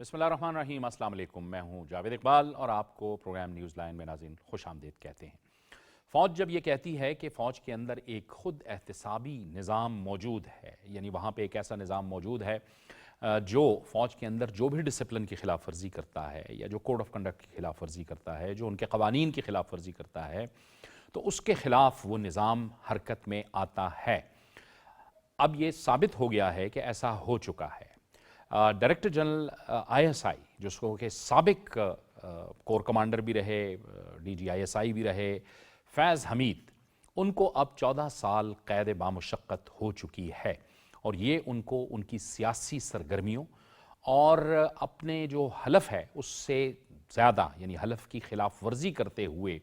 بسم اللہ الرحمن الرحیم۔ السلام علیکم، میں ہوں جاوید اقبال اور آپ کو پروگرام نیوز لائن میں ناظرین خوش آمدید کہتے ہیں۔ فوج جب یہ کہتی ہے کہ فوج کے اندر ایک خود احتسابی نظام موجود ہے، یعنی وہاں پہ ایک ایسا نظام موجود ہے جو فوج کے اندر جو بھی ڈسپلن کی خلاف ورزی کرتا ہے یا جو کوڈ آف کنڈکٹ کی خلاف ورزی کرتا ہے، جو ان کے قوانین کی خلاف ورزی کرتا ہے، تو اس کے خلاف وہ نظام حرکت میں آتا ہے۔ اب یہ ثابت ہو گیا ہے کہ ایسا ہو چکا ہے۔ Director general I S I, جس کو کہ سابق کور کمانڈر بھی رہے، D G I S I بھی رہے، فیض حمید، ان کو اب 14 سال قید بامشقت ہو چکی ہے، اور یہ ان کو ان کی سیاسی سرگرمیوں اور اپنے جو حلف ہے اس سے زیادہ، یعنی حلف کی خلاف ورزی کرتے ہوئے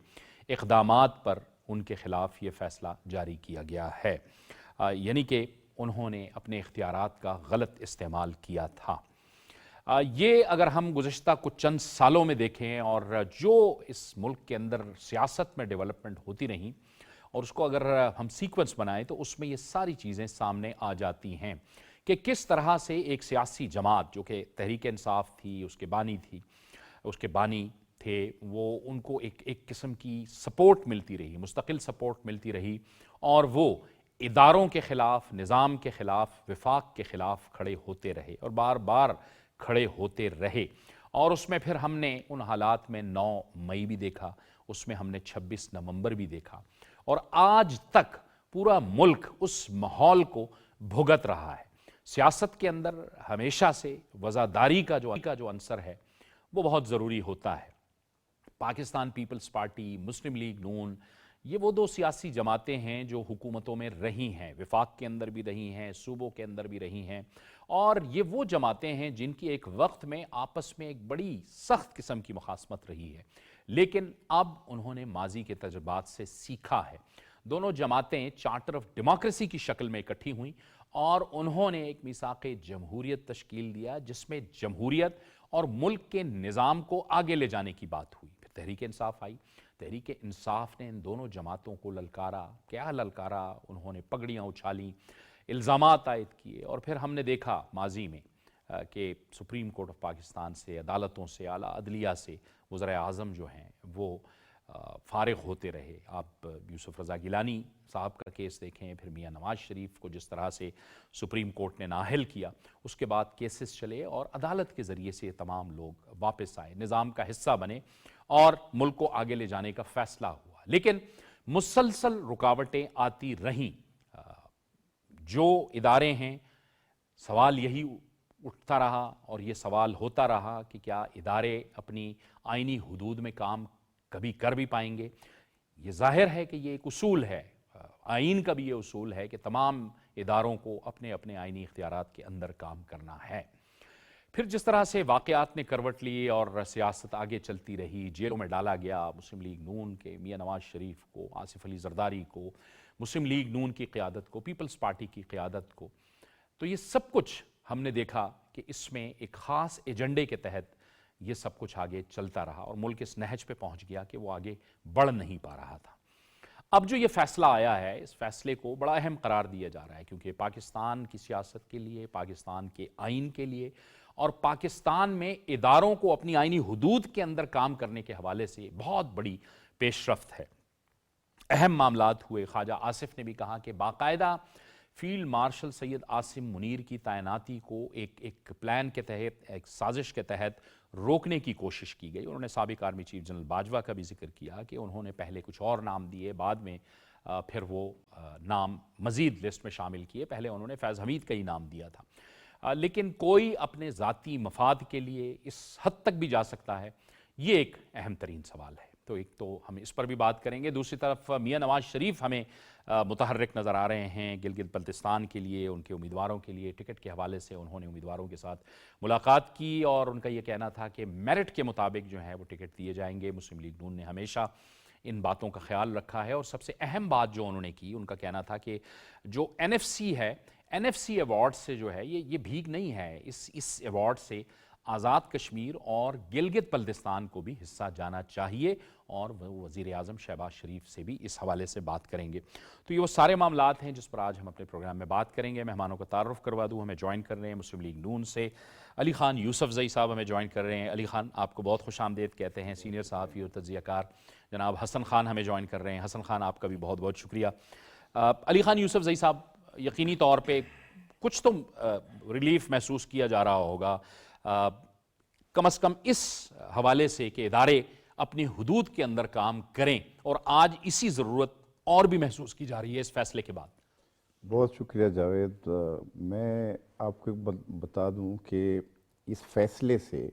اقدامات پر ان کے خلاف یہ فیصلہ جاری کیا گیا ہے، یعنی کہ انہوں نے اپنے اختیارات کا غلط استعمال کیا تھا۔ یہ اگر ہم گزشتہ کچھ چند سالوں میں دیکھیں اور جو اس ملک کے اندر سیاست میں ڈیولپمنٹ ہوتی رہیں اور اس کو اگر ہم سیکوینس بنائیں تو اس میں یہ ساری چیزیں سامنے آ جاتی ہیں کہ کس طرح سے ایک سیاسی جماعت جو کہ تحریک انصاف تھی، اس کے بانی تھے، وہ ان کو ایک قسم کی سپورٹ ملتی رہی، مستقل سپورٹ ملتی رہی، اور وہ اداروں کے خلاف، نظام کے خلاف، وفاق کے خلاف کھڑے ہوتے رہے اور بار بار کھڑے ہوتے رہے۔ اور اس میں پھر ہم نے ان حالات میں 9 مئی بھی دیکھا، اس میں ہم نے 26 نومبر بھی دیکھا، اور آج تک پورا ملک اس ماحول کو بھگت رہا ہے۔ سیاست کے اندر ہمیشہ سے وزاداری کا جو عنصر ہے وہ بہت ضروری ہوتا ہے۔ پاکستان پیپلز پارٹی، مسلم لیگ نون، یہ وہ دو سیاسی جماعتیں ہیں جو حکومتوں میں رہی ہیں، وفاق کے اندر بھی رہی ہیں، صوبوں کے اندر بھی رہی ہیں، اور یہ وہ جماعتیں ہیں جن کی ایک وقت میں آپس میں ایک بڑی سخت قسم کی مخاصمت رہی ہے، لیکن اب انہوں نے ماضی کے تجربات سے سیکھا ہے۔ دونوں جماعتیں چارٹر آف ڈیموکریسی کی شکل میں اکٹھی ہوئیں اور انہوں نے ایک میثاق جمہوریت تشکیل دیا، جس میں جمہوریت اور ملک کے نظام کو آگے لے جانے کی بات ہوئی۔ پھر تحریک انصاف آئی، تحریک انصاف نے ان دونوں جماعتوں کو للکارا، کیا للکارا، انہوں نے پگڑیاں اچھالیں، الزامات عائد کیے، اور پھر ہم نے دیکھا ماضی میں کہ سپریم کورٹ آف پاکستان سے، عدالتوں سے، اعلیٰ عدلیہ سے وزرائے اعظم جو ہیں وہ فارغ ہوتے رہے۔ آپ یوسف رضا گیلانی صاحب کا کیس دیکھیں، پھر میاں نواز شریف کو جس طرح سے سپریم کورٹ نے نااہل کیا، اس کے بعد کیسز چلے اور عدالت کے ذریعے سے تمام لوگ واپس آئے، نظام کا حصہ بنے اور ملک کو آگے لے جانے کا فیصلہ ہوا۔ لیکن مسلسل رکاوٹیں آتی رہیں، جو ادارے ہیں، سوال یہی اٹھتا رہا اور یہ سوال ہوتا رہا کہ کیا ادارے اپنی آئینی حدود میں کام کبھی کر بھی پائیں گے۔ یہ ظاہر ہے کہ یہ ایک اصول ہے، آئین کا بھی یہ اصول ہے کہ تمام اداروں کو اپنے اپنے آئینی اختیارات کے اندر کام کرنا ہے۔ پھر جس طرح سے واقعات نے کروٹ لی اور سیاست آگے چلتی رہی، جیلوں میں ڈالا گیا مسلم لیگ نون کے میاں نواز شریف کو، آصف علی زرداری کو، مسلم لیگ نون کی قیادت کو، پیپلز پارٹی کی قیادت کو، تو یہ سب کچھ ہم نے دیکھا کہ اس میں ایک خاص ایجنڈے کے تحت یہ سب کچھ آگے چلتا رہا اور ملک اس نہج پہ پہنچ گیا کہ وہ آگے بڑھ نہیں پا رہا تھا۔ اب جو یہ فیصلہ آیا ہے، اس فیصلے کو بڑا اہم قرار دیا جا رہا ہے، کیونکہ پاکستان کی سیاست کے لیے، پاکستان کے آئین کے لیے اور پاکستان میں اداروں کو اپنی آئینی حدود کے اندر کام کرنے کے حوالے سے بہت بڑی پیش رفت ہے۔ اہم معاملات ہوئے، خواجہ آصف نے بھی کہا کہ باقاعدہ فیلڈ مارشل سید عاصم منیر کی تعیناتی کو ایک پلان کے تحت، ایک سازش کے تحت روکنے کی کوشش کی گئی۔ انہوں نے سابق آرمی چیف جنرل باجوہ کا بھی ذکر کیا کہ انہوں نے پہلے کچھ اور نام دیے، بعد میں پھر وہ نام مزید لسٹ میں شامل کیے، پہلے انہوں نے فیض حمید کا ہی نام دیا تھا، لیکن کوئی اپنے ذاتی مفاد کے لیے اس حد تک بھی جا سکتا ہے، یہ ایک اہم ترین سوال ہے۔ تو ایک تو ہم اس پر بھی بات کریں گے، دوسری طرف میاں نواز شریف ہمیں متحرک نظر آ رہے ہیں گلگت بلتستان کے لیے، ان کے امیدواروں کے لیے ٹکٹ کے حوالے سے انہوں نے امیدواروں کے ساتھ ملاقات کی اور ان کا یہ کہنا تھا کہ میرٹ کے مطابق جو ہے وہ ٹکٹ دیے جائیں گے۔ مسلم لیگ نون نے ہمیشہ ان باتوں کا خیال رکھا ہے، اور سب سے اہم بات جو انہوں نے کی، ان کا کہنا تھا کہ جو این ایف سی ہے، این ایف سی ایوارڈ سے جو ہے یہ بھیگ نہیں ہے، اس ایوارڈ سے آزاد کشمیر اور گلگت بلتستان کو بھی حصہ جانا چاہیے، اور وہ وزیر اعظم شہباز شریف سے بھی اس حوالے سے بات کریں گے. تو یہ وہ سارے معاملات ہیں جس پر آج ہم اپنے پروگرام میں بات کریں گے. مہمانوں کا تعارف کروا دوں. ہمیں جوائن کر رہے ہیں مسلم لیگ نون سے علی خان یوسفزئی صاحب ہمیں جوائن کر رہے ہیں. علی خان آپ کو بہت خوش آمدید کہتے ہیں. سینئر صحافی اور تجزیہ کار جناب حسن خان ہمیں جوائن کر رہے ہیں. حسن خان آپ کا بھی بہت بہت شکریہ. علی خان یوسفزئی صاحب, یقینی طور پہ کچھ تو ریلیف محسوس کیا جا رہا ہوگا کم از کم اس حوالے سے کہ ادارے اپنی حدود کے اندر کام کریں, اور آج اسی ضرورت اور بھی محسوس کی جا رہی ہے اس فیصلے کے بعد. بہت شکریہ جاوید. میں آپ کو بتا دوں کہ اس فیصلے سے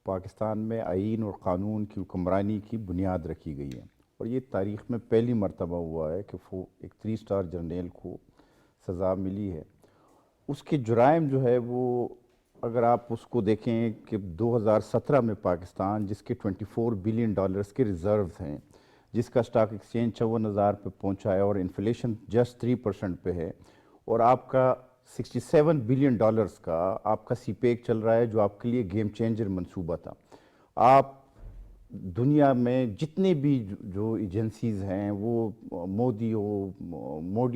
پاکستان میں آئین اور قانون کی حکمرانی کی بنیاد رکھی گئی ہے, اور یہ تاریخ میں پہلی مرتبہ ہوا ہے کہ ایک 3 اسٹار جرنیل کو سزا ملی ہے. اس کے جرائم جو ہے وہ اگر آپ اس کو دیکھیں کہ 2017 میں پاکستان جس کے $24 بلین کے ریزروز ہیں, جس کا سٹاک ایکسچینج 54,000 پہ پہنچا ہے اور انفلیشن جسٹ 3% پہ ہے, اور آپ کا $67 بلین کا آپ کا سی پیک چل رہا ہے جو آپ کے لیے گیم چینجر منصوبہ تھا. آپ دنیا میں جتنے بھی جو ایجنسیز ہیں, وہ موڈی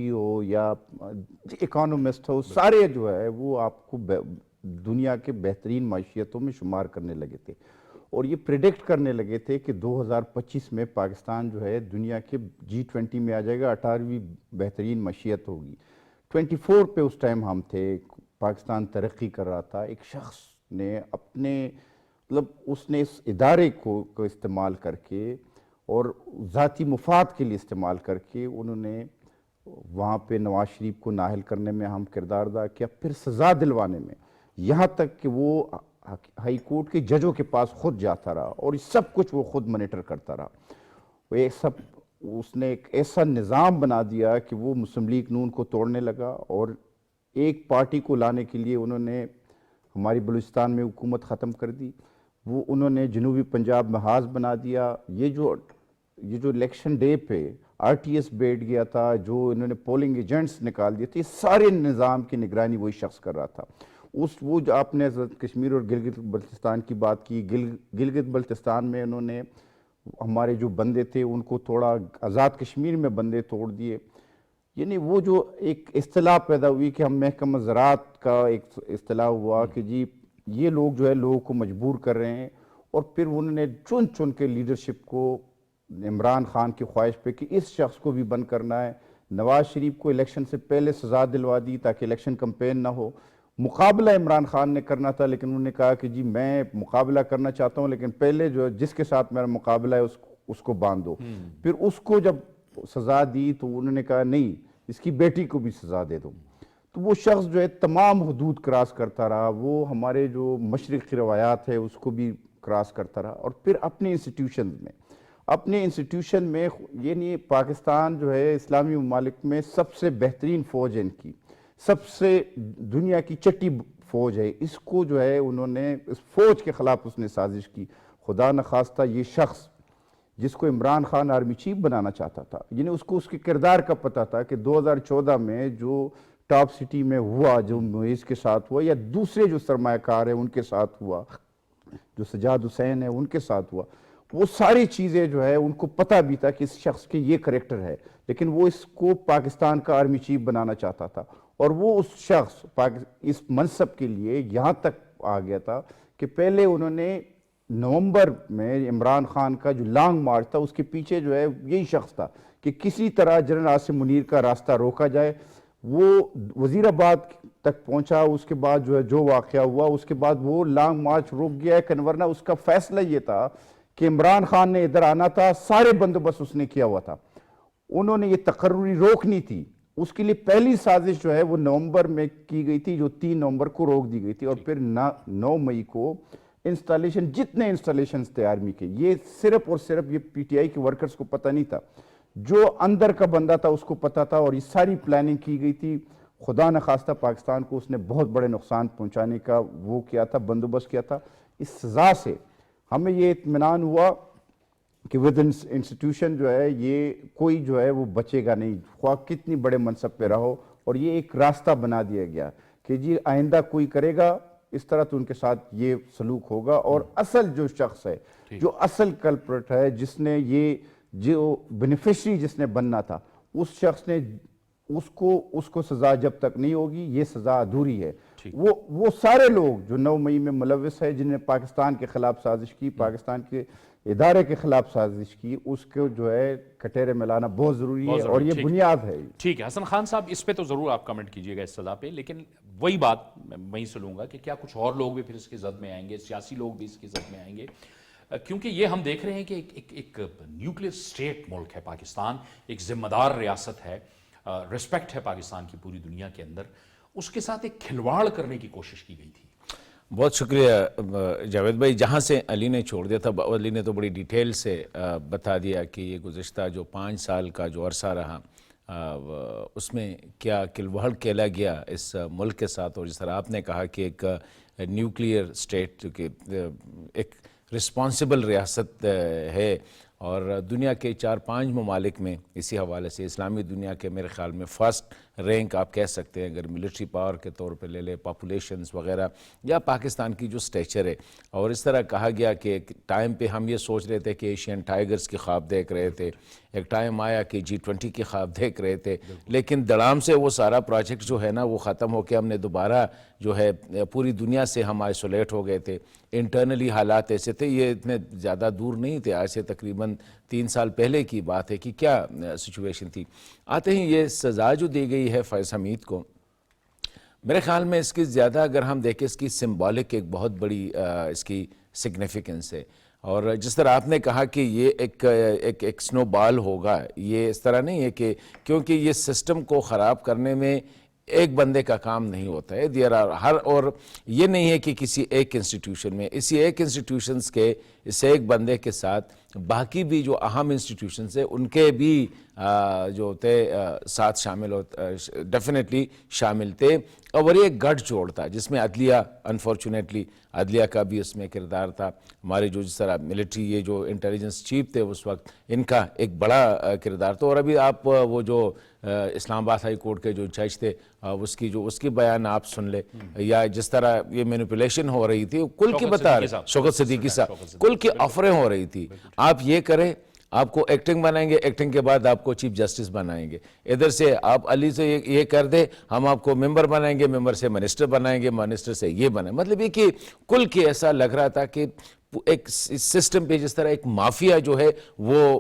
ہو یا اکانومسٹ ہو, سارے جو ہے وہ آپ کو دنیا کے بہترین معیشتوں میں شمار کرنے لگے تھے, اور یہ پریڈکٹ کرنے لگے تھے کہ 2025 میں پاکستان جو ہے دنیا کے G20 میں آ جائے گا, 18ویں بہترین معیشت ہوگی. 24 پہ اس ٹائم ہم تھے, پاکستان ترقی کر رہا تھا. ایک شخص نے اپنے اس نے اس ادارے کو استعمال کر کے اور ذاتی مفاد کے لیے استعمال کر کے انہوں نے وہاں پہ نواز شریف کو نااہل کرنے میں اہم کردار ادا کیا, پھر سزا دلوانے میں, یہاں تک کہ وہ ہائی کورٹ کے ججوں کے پاس خود جاتا رہا اور سب کچھ وہ خود مانیٹر کرتا رہا. اس نے ایک ایسا نظام بنا دیا کہ وہ مسلم لیگ نون کو توڑنے لگا, اور ایک پارٹی کو لانے کے لیے انہوں نے ہماری بلوچستان میں حکومت ختم کر دی. وہ انہوں نے جنوبی پنجاب محاذ بنا دیا. یہ جو الیکشن ڈے پہ RTS بیٹھ گیا تھا, جو انہوں نے پولنگ ایجنٹس نکال دیے تھے, یہ سارے نظام کی نگرانی وہی شخص کر رہا تھا. وہ جو آپ نے کشمیر اور گلگت بلتستان کی بات کی, گلگت بلتستان میں انہوں نے ہمارے جو بندے تھے ان کو توڑا, آزاد کشمیر میں بندے توڑ دیے. یعنی وہ جو ایک اصطلاح پیدا ہوئی کہ ہم محکمہ زراعت کا ایک اصطلاح ہوا کہ جی یہ لوگ جو ہے لوگوں کو مجبور کر رہے ہیں, اور پھر انہوں نے چن کے لیڈرشپ کو عمران خان کی خواہش پہ کہ اس شخص کو بھی بند کرنا ہے, نواز شریف کو الیکشن سے پہلے سزا دلوا دی تاکہ الیکشن کمپین نہ ہو. مقابلہ عمران خان نے کرنا تھا, لیکن انہوں نے کہا کہ جی میں مقابلہ کرنا چاہتا ہوں, لیکن پہلے جو جس کے ساتھ میرا مقابلہ ہے اس کو باندھ دو. پھر اس کو جب سزا دی تو انہوں نے کہا نہیں, اس کی بیٹی کو بھی سزا دے دو. تو وہ شخص جو ہے تمام حدود کراس کرتا رہا, وہ ہمارے جو مشرق کی روایات ہے اس کو بھی کراس کرتا رہا, اور پھر اپنے انسٹیٹیوشن میں یہ نہیں, پاکستان جو ہے اسلامی ممالک میں سب سے بہترین فوج ہے, ان کی سب سے دنیا کی چٹی فوج ہے, اس کو جو ہے انہوں نے اس فوج کے خلاف اس نے سازش کی. خدا نخواستہ یہ شخص جس کو عمران خان آرمی چیف بنانا چاہتا تھا, یعنی اس کو اس کے کردار کا پتہ تھا کہ 2014 میں جو ٹاپ سٹی میں ہوا, جو معیز کے ساتھ ہوا, یا دوسرے جو سرمایہ کار ہیں ان کے ساتھ ہوا, جو سجاد حسین ہے ان کے ساتھ ہوا, وہ ساری چیزیں جو ہے ان کو پتہ بھی تھا کہ اس شخص کے یہ کریکٹر ہے, لیکن وہ اس کو پاکستان کا آرمی چیف بنانا چاہتا تھا. اور وہ اس شخص اس منصب کے لیے یہاں تک آ گیا تھا کہ پہلے انہوں نے نومبر میں عمران خان کا جو لانگ مارچ تھا اس کے پیچھے جو ہے یہی شخص تھا کہ کسی طرح جنرل عاصم منیر کا راستہ روکا جائے. وہ وزیر آباد تک پہنچا, اس کے بعد جو ہے جو واقعہ ہوا اس کے بعد وہ لانگ مارچ رک گیا ہے, ورنہ اس کا فیصلہ یہ تھا کہ عمران خان نے ادھر آنا تھا, سارے بندوبست اس نے کیا ہوا تھا, انہوں نے یہ تقرری روکنی تھی. اس کے لیے پہلی سازش جو ہے وہ نومبر میں کی گئی تھی, جو 3 نومبر کو روک دی گئی تھی, اور پھر 9 مئی کو انسٹالیشن, جتنے انسٹالیشنز تھے آرمی کے, یہ صرف اور صرف یہ PTI کے ورکرز کو پتہ نہیں تھا, جو اندر کا بندہ تھا اس کو پتہ تھا, اور یہ ساری پلاننگ کی گئی تھی. خدا نخواستہ پاکستان کو اس نے بہت بڑے نقصان پہنچانے کا وہ کیا تھا, بندوبست کیا تھا. اس سزا سے ہمیں یہ اطمینان ہوا کہ ود انسٹیٹیوشن جو ہے یہ کوئی جو ہے وہ بچے گا نہیں, خواہ کتنی بڑے منصب پہ رہو, اور یہ ایک راستہ بنا دیا گیا کہ جی آئندہ کوئی کرے گا اس طرح تو ان کے ساتھ یہ سلوک ہوگا. اور اصل جو شخص ہے, جو اصل کلپریٹ ہے, جس نے یہ جو بینیفیشری جس نے بننا تھا, اس شخص نے اس کو سزا جب تک نہیں ہوگی, یہ سزا ادھوری ہے. وہ سارے لوگ جو 9 مئی میں ملوث ہے, جن نے پاکستان کے خلاف سازش کی, پاکستان کے ادارے کے خلاف سازش کی, اس کو جو ہے کٹہرے میں لانا بہت ضروری ہے, اور یہ بنیاد ہے. ٹھیک ہے حسن خان صاحب, اس پہ تو ضرور آپ کمنٹ کیجئے گا اس سزا پہ, لیکن وہی بات میں وہیں سے لوں گا کہ کیا کچھ اور لوگ بھی پھر اس کی زد میں آئیں گے, سیاسی لوگ بھی اس کی زد میں آئیں گے, کیونکہ یہ ہم دیکھ رہے ہیں کہ ایک نیوکلیر سٹیٹ ملک ہے پاکستان, ایک ذمہ دار ریاست ہے, ریسپیکٹ ہے پاکستان کی پوری دنیا کے اندر, اس کے ساتھ ایک کھلواڑ کرنے کی کوشش کی گئی تھی. بہت شکریہ جاوید بھائی. جہاں سے علی نے چھوڑ دیا تھا, علی نے تو بڑی ڈیٹیل سے بتا دیا کہ یہ گزشتہ جو 5 سال کا جو عرصہ رہا اس میں کیا کھلواڑ کھیلا گیا اس ملک کے ساتھ, اور جس طرح آپ نے کہا کہ ایک نیوکلیئر سٹیٹ جو کہ ایک رسپانسبل ریاست ہے, اور دنیا کے 4-5 ممالک میں اسی حوالے سے اسلامی دنیا کے میرے خیال میں فرسٹ رینک آپ کہہ سکتے ہیں اگر ملٹری پاور کے طور پہ لے لیں, پاپولیشنز وغیرہ, یا پاکستان کی جو سٹیچر ہے. اور اس طرح کہا گیا کہ ایک ٹائم پہ ہم یہ سوچ رہے تھے کہ ایشین ٹائیگرز کی خواب دیکھ رہے تھے, ایک ٹائم آیا کہ G20 کی خواب دیکھ رہے تھے, لیکن دڑام سے وہ سارا پروجیکٹ جو ہے نا وہ ختم ہو کے ہم نے دوبارہ جو ہے پوری دنیا سے ہم آئسولیٹ ہو گئے تھے. انٹرنلی حالات ایسے تھے, یہ اتنے زیادہ دور نہیں تھے, آج سے تقریباً 3 سال پہلے کی بات ہے کہ کیا سچویشن تھی. آتے ہیں یہ سزا جو دی گئی ہے فیض حمید کو, میرے خیال میں اس کی زیادہ اگر ہم دیکھیں اس کی سمبولک ایک بہت بڑی اس کی سگنیفیکنس ہے. اور جس طرح آپ نے کہا کہ یہ ایک سنو بال ہوگا, یہ اس طرح نہیں ہے کہ کیونکہ یہ سسٹم کو خراب کرنے میں ایک بندے کا کام نہیں ہوتا ہے, اور یہ نہیں ہے کہ کسی ایک انسٹیٹیوشن میں, اسی ایک انسٹیٹیوشنز کے اس ایک بندے کے ساتھ باقی بھی جو اہم انسٹیٹیوشنز ہیں ان کے بھی جو تھے ساتھ شامل ڈیفینیٹلی شامل تھے. اور یہ گٹھ جوڑ تھا جس میں عدلیہ, انفارچونیٹلی عدلیہ کا بھی اس میں کردار تھا. ہمارے جو جس طرح ملٹری یہ جو انٹیلیجنس چیف تھے اس وقت, ان کا ایک بڑا کردار تھا. اور ابھی آپ وہ جو اسلام آباد ہائی کورٹ کے جو جج تھے اس کی بیان آپ سن لیں, یا جس طرح یہ مینیپولیشن ہو رہی تھی کل کی بتا رہے, شوکت صدیقی صاحب, کل کی آفریں ہو رہی تھی, آپ یہ کریں, آپ کو ایکٹنگ بنائیں گے, ایکٹنگ کے بعد آپ کو چیف جسٹس بنائیں گے, ادھر سے آپ علی سے یہ کر دیں, ہم آپ کو ممبر بنائیں گے, ممبر سے منسٹر بنائیں گے, منسٹر سے یہ بنائیں. مطلب یہ کہ کل کی ایسا لگ رہا تھا کہ ایک سسٹم پہ جس طرح ایک مافیا جو ہے وہ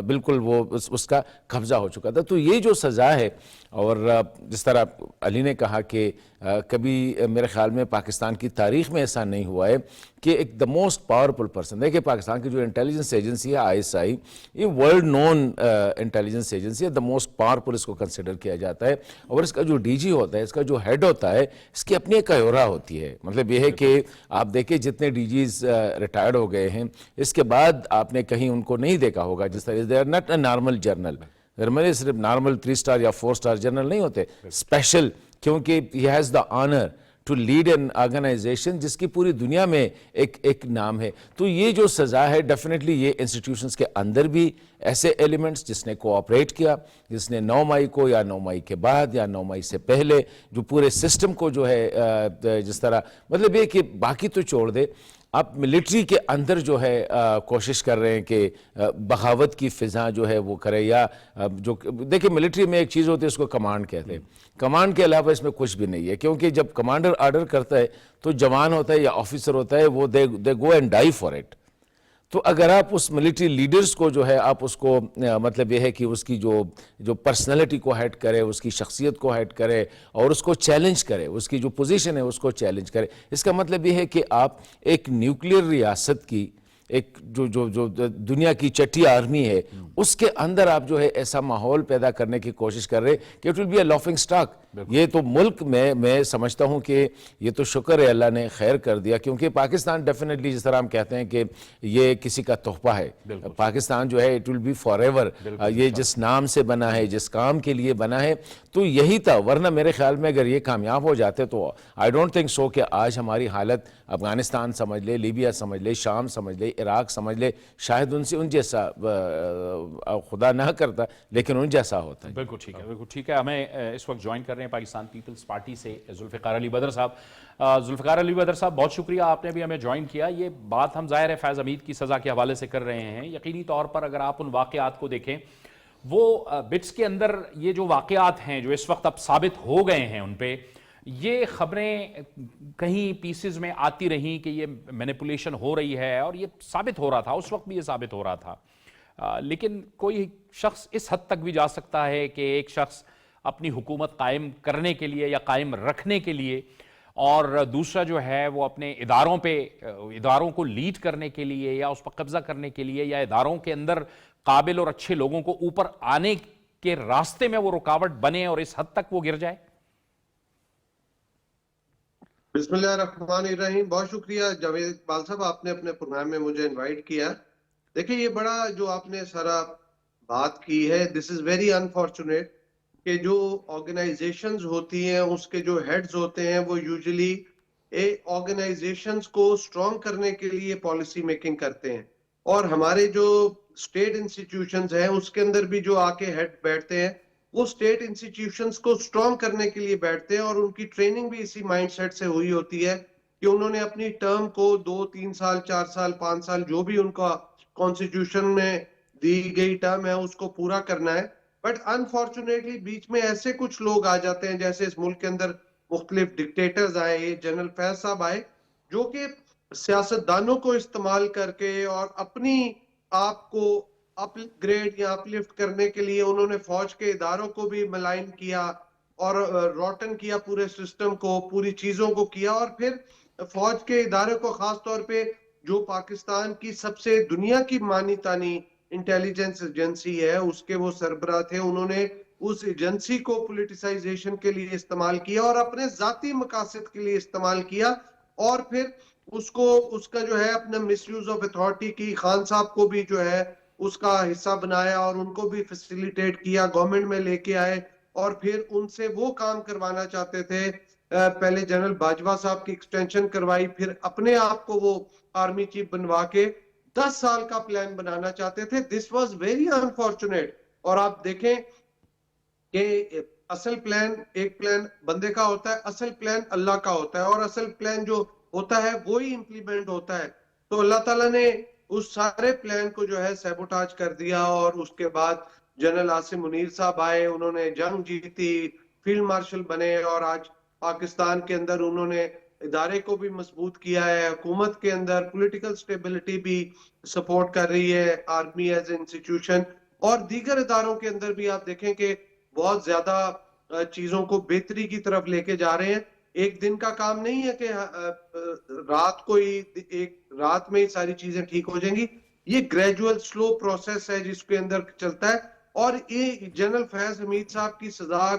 بالکل وہ اس کا قبضہ ہو چکا تھا. تو یہ جو سزا ہے, اور جس طرح علی نے کہا کہ کبھی میرے خیال میں پاکستان کی تاریخ میں ایسا نہیں ہوا ہے کہ ایک دا موسٹ پاورفل پرسن, دیکھیں پاکستان کی جو انٹیلیجنس ایجنسی ہے ISI, یہ ورلڈ نون انٹیلیجنس ایجنسی ہے, دا موسٹ پاورفل اس کو کنسیڈر کیا جاتا ہے. اور اس کا جو DG ہوتا ہے, اس کا جو ہیڈ ہوتا ہے, اس کی اپنی ایک ایورا ہوتی ہے. مطلب یہ ہے کہ آپ دیکھیں جتنے DGs ریٹائرڈ ہو گئے ہیں, اس کے بعد آپ نے کہیں ان کو نہیں دیکھا ہوگا جس طرح they are not a normal general, صرف نارمل 3 سٹار یا 4 سٹار جنرل نہیں ہوتے, اسپیشل, کیونکہ he has the honour to lead an organization جس کی پوری دنیا میں ایک نام ہے. تو یہ جو سزا ہے ڈیفینیٹلی یہ انسٹیٹیوشنز کے اندر بھی ایسے ایلیمنٹس جس نے کوآپریٹ کیا, جس نے 9 مئی کو یا 9 مئی کے بعد یا 9 مئی سے پہلے جو پورے سسٹم کو جو ہے جس طرح, مطلب یہ کہ باقی تو چھوڑ دے, آپ ملٹری کے اندر جو ہے کوشش کر رہے ہیں کہ بغاوت کی فضا جو ہے وہ کرے, یا جو دیکھیں ملٹری میں ایک چیز ہوتی ہے اس کو کمانڈ کہتے ہیں, کمانڈ کے علاوہ اس میں کچھ بھی نہیں ہے, کیونکہ جب کمانڈر آرڈر کرتا ہے تو جوان ہوتا ہے یا آفیسر ہوتا ہے, وہ they go and die for it. تو اگر آپ اس ملٹری لیڈرز کو جو ہے آپ اس کو مطلب یہ ہے کہ اس کی جو پرسنالٹی کو ہیڈ کرے, اس کی شخصیت کو ہیڈ کرے اور اس کو چیلنج کرے, اس کی جو پوزیشن ہے اس کو چیلنج کرے, اس کا مطلب یہ ہے کہ آپ ایک نیوکلیئر ریاست کی ایک جو دنیا کی چٹی آرمی ہے اس کے اندر آپ جو ہے ایسا ماحول پیدا کرنے کی کوشش کر رہے کہ it will be a laughing stock. یہ تو ملک میں سمجھتا ہوں کہ یہ تو شکر ہے اللہ نے خیر کر دیا, کیونکہ پاکستان ڈیفینیٹلی جس طرح ہم کہتے ہیں کہ یہ کسی کا تحفہ ہے, پاکستان جو ہے it will be forever, یہ جس نام سے بنا ہے, جس کام کے لیے بنا ہے, تو یہی تھا. ورنہ میرے خیال میں اگر یہ کامیاب ہو جاتے تو آئی ڈونٹ تھنک سو کہ آج ہماری حالت افغانستان سمجھ لے, لیبیا سمجھ لے, شام سمجھ لے, عراق سمجھ لے, شاید ان جیسا خدا نہ کرتا لیکن ان جیسا ہوتا ہے. بالکل ٹھیک ہے, بالکل ٹھیک ہے. ہمیں اس وقت جوائن کر रहे हैं पाकिस्तान पीपल्स पार्टी से जुल्फ़िकार अली बदर साहब। जुल्फ़िकार अली बदर साहब, बहुत शुक्रिया, आपने भी हमें ज्वाइन किया। ये बात हम ज़ाहिर है फैज़ हमीद की सज़ा के हवाले से कर रहे हैं। यकीनी तौर पर अगर आप उन वाक़यात को देखें, वो बिट्स के अंदर ये जो वाक़यात हैं जो इस वक्त अब साबित हो गए हैं, उन पे ये खबरें कहीं पीसेस में आती रहीं कि ये मैनिपुलेशन हो रही है, और ये साबित हो रहा था, उस वक्त भी ये साबित हो रहा था। लेकिन कोई शख्स इस हद तक भी जा सकता है कि एक शख्स अपनी हुकूमत कायम करने के लिए या कायम रखने के लिए, और दूसरा जो है वो अपने इदारों को लीड करने के लिए या उस पर कब्जा करने के लिए, या इदारों के अंदर काबिल और अच्छे लोगों को ऊपर आने के रास्ते में वो रुकावट बने और इस हद तक वो गिर जाए। बिस्मिल्लाहिर्रहमानिर्रहीम। बहुत शुक्रिया जावेद इकबाल साहब, आपने अपने प्रोग्राम में मुझे इनवाइट किया। देखिए, ये बड़ा जो आपने सारा बात की है, दिस इज वेरी अनफॉर्चुनेट कि जो ऑर्गेनाइजेशंस होती हैं उसके जो हेड्स होते हैं वो यूजुअली ऑर्गेनाइजेशंस को स्ट्रॉन्ग करने के लिए पॉलिसी मेकिंग करते हैं, और हमारे जो स्टेट इंस्टीट्यूशंस हैं उसके अंदर भी जो आके हेड बैठते हैं वो स्टेट इंस्टीट्यूशंस को स्ट्रॉन्ग करने के लिए बैठते हैं, और उनकी ट्रेनिंग भी इसी माइंडसेट से हुई होती है कि उन्होंने अपनी टर्म को 2-3 साल, 4 साल, 5 साल, जो भी उनका कॉन्स्टिट्यूशन में दी गई टर्म है उसको पूरा करना है। बट अनफॉर्चुनेटली बीच में ऐसे कुछ लोग आ जाते हैं, जैसे इस मुल्क के अंदर मुख्तलिफ डिक्टेटर्स आए, जनरल फैज साहब आए, जो कि सियासतदानों को इस्तेमाल करके और अपनी आप को अपग्रेड या अपलिफ्ट करने के लिए उन्होंने फौज के इदारों को भी मलाइन किया और रोटन किया पूरे सिस्टम को, पूरी चीजों को किया, और फिर फौज के इदारे को खास तौर पे जो पाकिस्तान की सबसे दुनिया की मानी तानी इंटेलिजेंस एजेंसी है उसके वो सरबराह थे, उन्होंने उस एजेंसी को पॉलिटिसाइजेशन के लिए इस्तेमाल किया और अपने जाती मकासद के लिए इस्तेमाल किया, और फिर उसको उसका जो है अपना मिसयूज ऑफ अथॉरिटी की, खान साहब को भी जो है उसका हिस्सा बनाया और उनको भी फैसिलिटेट किया, गवर्नमेंट में लेके आए, और फिर उनसे वो काम करवाना चाहते थे। पहले जनरल बाजवा साहब की एक्सटेंशन करवाई, फिर अपने आप को वो आर्मी चीफ बनवा के 10 साल का प्लान बनाना चाहते थे। This was very unfortunate. और आप देखें कि असल प्लान, एक प्लान बंदे का होता है, असल प्लान अल्लाह का होता है, और असल प्लान जो होता है वो ही इंप्लीमेंट होता है। तो अल्लाह ताला ने उस सारे प्लान को जो है सैबोटाज कर दिया, और उसके बाद जनरल आसिम मुनीर साहब आए, उन्होंने जंग जीती, फील्ड मार्शल बने, और आज पाकिस्तान के अंदर उन्होंने इदारे को भी मजबूत किया है, हुकूमत के अंदर पॉलिटिकल स्टेबिलिटी भी सपोर्ट कर रही है, आर्मी एज इंस्टीट्यूशन और दीगर इदारों के अंदर भी आप देखें कि बहुत ज्यादा चीजों को बेहतरी की तरफ लेके जा रहे हैं। एक दिन का काम नहीं है कि रात को ही, एक रात में ही सारी चीजें ठीक हो जाएंगी। ये ग्रेजुअल स्लो प्रोसेस है जिसके अंदर चलता है, और ये जनरल फैज हमीद साहब की सजा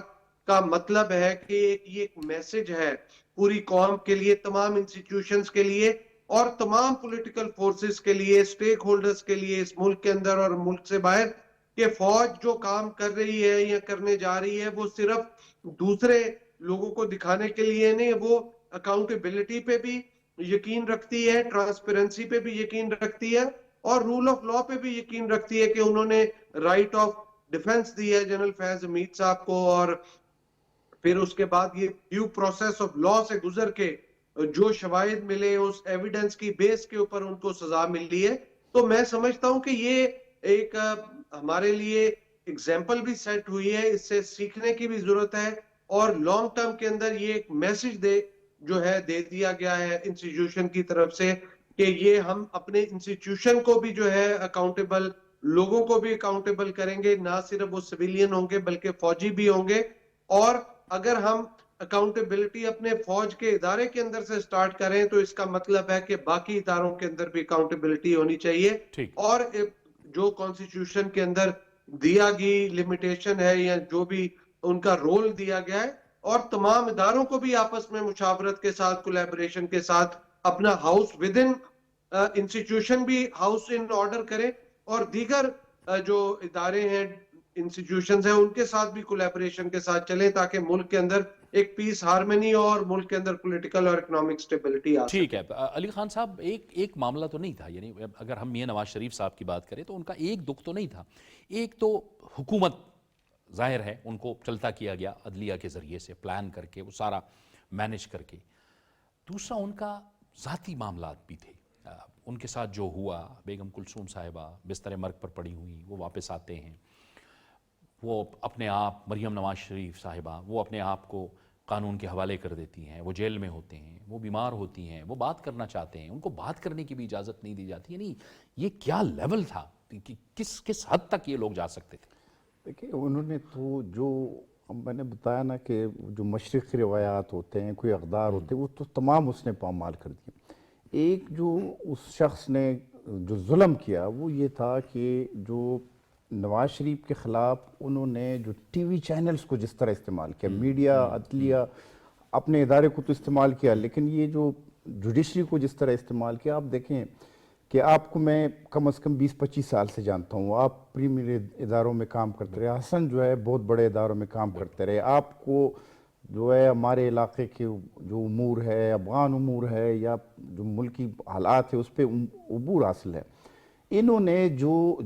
का मतलब है कि ये एक मैसेज है पूरी कौम के लिए, तमाम इंस्टीट्यूशंस के लिए और तमाम पॉलिटिकल फोर्सेस के लिए, स्टेक होल्डर्स के लिए इस मुल्क के अंदर और मुल्क से बाहर, कि फौज जो काम कर रही है या करने जा रही है वो सिर्फ दूसरे लोगों को दिखाने के लिए नहीं, वो अकाउंटेबिलिटी पे भी यकीन रखती है, ट्रांसपेरेंसी पे भी यकीन रखती है, और रूल ऑफ लॉ पे भी यकीन रखती है कि उन्होंने राइट ऑफ डिफेंस दी है जनरल फैज हमीद साहब को, और फिर उसके बाद ये ड्यू प्रोसेस ऑफ लॉ से गुजर के जो शवाहिद मिले उस एविडेंस की बेस के ऊपर उनको सजा मिली है। तो मैं समझता हूं कि ये एक हमारे लिए एग्जाम्पल भी सेट हुई है, इससे सीखने की भी जरूरत है, और लॉन्ग टर्म के अंदर ये एक मैसेज दे दिया गया है इंस्टीट्यूशन की तरफ से कि ये हम अपने इंस्टीट्यूशन को भी जो है अकाउंटेबल, लोगों को भी अकाउंटेबल करेंगे, ना सिर्फ वो सिविलियन होंगे बल्कि फौजी भी होंगे। और अगर हम अकाउंटेबिलिटी अपने फौज के इदारे के अंदर से स्टार्ट करें तो इसका मतलब है कि बाकी इदारों के अंदर भी अकाउंटेबिलिटी होनी चाहिए, और जो कॉन्स्टिट्यूशन के अंदर दिया गई लिमिटेशन है या जो भी उनका रोल दिया गया है, और तमाम इदारों को भी आपस में मुशावरत के साथ, कोलैबोरेशन के साथ अपना हाउस विद इन इंस्टीट्यूशन भी हाउस इन ऑर्डर करें, और दीगर जो इदारे हैं, इंस्टीट्यूशंस हैं, उनके साथ भी कोलैबोरेशन के साथ चलें ताकि मुल्क के अंदर एक पीस हार्मनी और मुल्क के अंदर पॉलिटिकल और इकोनॉमिक स्टेबिलिटी आ सके। ठीक है अली खान साहब, एक मामला तो नहीं था, यानी अगर हम मियां नवाज शरीफ साहब की बात करें तो उनका एक दुख तो नहीं था। एक तो हुकूमत ظاہر ہے ان کو چلتا کیا گیا عدلیہ کے ذریعے سے پلان کر کے وہ سارا مینیج کر کے. دوسرا ان کا ذاتی معاملات بھی تھے. ان کے ساتھ جو ہوا, بیگم کلثوم صاحبہ بستر مرگ پر پڑی ہوئی, وہ واپس آتے ہیں, وہ اپنے آپ, مریم نواز شریف صاحبہ وہ اپنے آپ کو قانون کے حوالے کر دیتی ہیں, وہ جیل میں ہوتے ہیں, وہ بیمار ہوتی ہیں, وہ بات کرنا چاہتے ہیں, ان کو بات کرنے کی بھی اجازت نہیں دی جاتی. یعنی یہ کیا لیول تھا, کس حد تک یہ لوگ جا سکتے تھے؟ دیکھیں انہوں نے تو جو میں نے بتایا نا کہ جو مشرقی روایات ہوتے ہیں, کوئی اقدار ہوتے ہیں, وہ تو تمام اس نے پامال کر دیے. ایک جو اس شخص نے جو ظلم کیا وہ یہ تھا کہ جو نواز شریف کے خلاف انہوں نے جو ٹی وی چینلز کو جس طرح استعمال کیا, میڈیا, عدلیہ, اپنے ادارے کو تو استعمال کیا, لیکن یہ جو جوڈیشری کو جس طرح استعمال کیا, آپ دیکھیں کہ آپ کو میں کم از کم 20-25 سال سے جانتا ہوں, آپ پریمیئر اداروں میں کام کرتے رہے, حسن جو ہے بہت بڑے اداروں میں کام کرتے رہے, آپ کو جو ہے ہمارے علاقے کے جو امور ہے, افغان امور ہے یا جو ملکی حالات ہے اس پہ عبور حاصل ہے. انہوں نے جو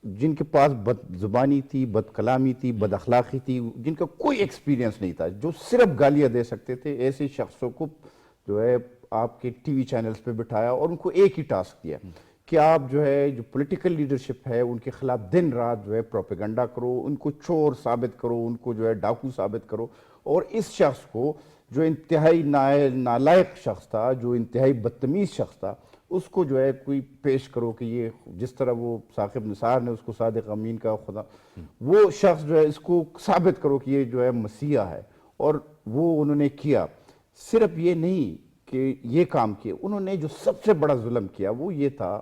جن کے پاس بد زبانی تھی, بد کلامی تھی, بد اخلاقی تھی, جن کا کوئی ایکسپیرینس نہیں تھا, جو صرف گالیاں دے سکتے تھے, ایسے شخصوں کو جو ہے آپ کے ٹی وی چینلز پہ بٹھایا اور ان کو ایک ہی ٹاسک دیا کہ آپ جو ہے جو پولیٹیکل لیڈرشپ ہے ان کے خلاف دن رات جو ہے پروپیگنڈا کرو, ان کو چور ثابت کرو, ان کو جو ہے ڈاکو ثابت کرو. اور اس شخص کو جو انتہائی نالائق شخص تھا, جو انتہائی بدتمیز شخص تھا, اس کو جو ہے کوئی پیش کرو کہ یہ جس طرح وہ ثاقب نثار نے اس کو صادق امین کا خدا, وہ شخص جو ہے اس کو ثابت کرو کہ یہ جو ہے مسیحا ہے. اور وہ انہوں نے کیا. صرف یہ نہیں کہ یہ کام کیا, انہوں نے جو سب سے بڑا ظلم کیا وہ یہ تھا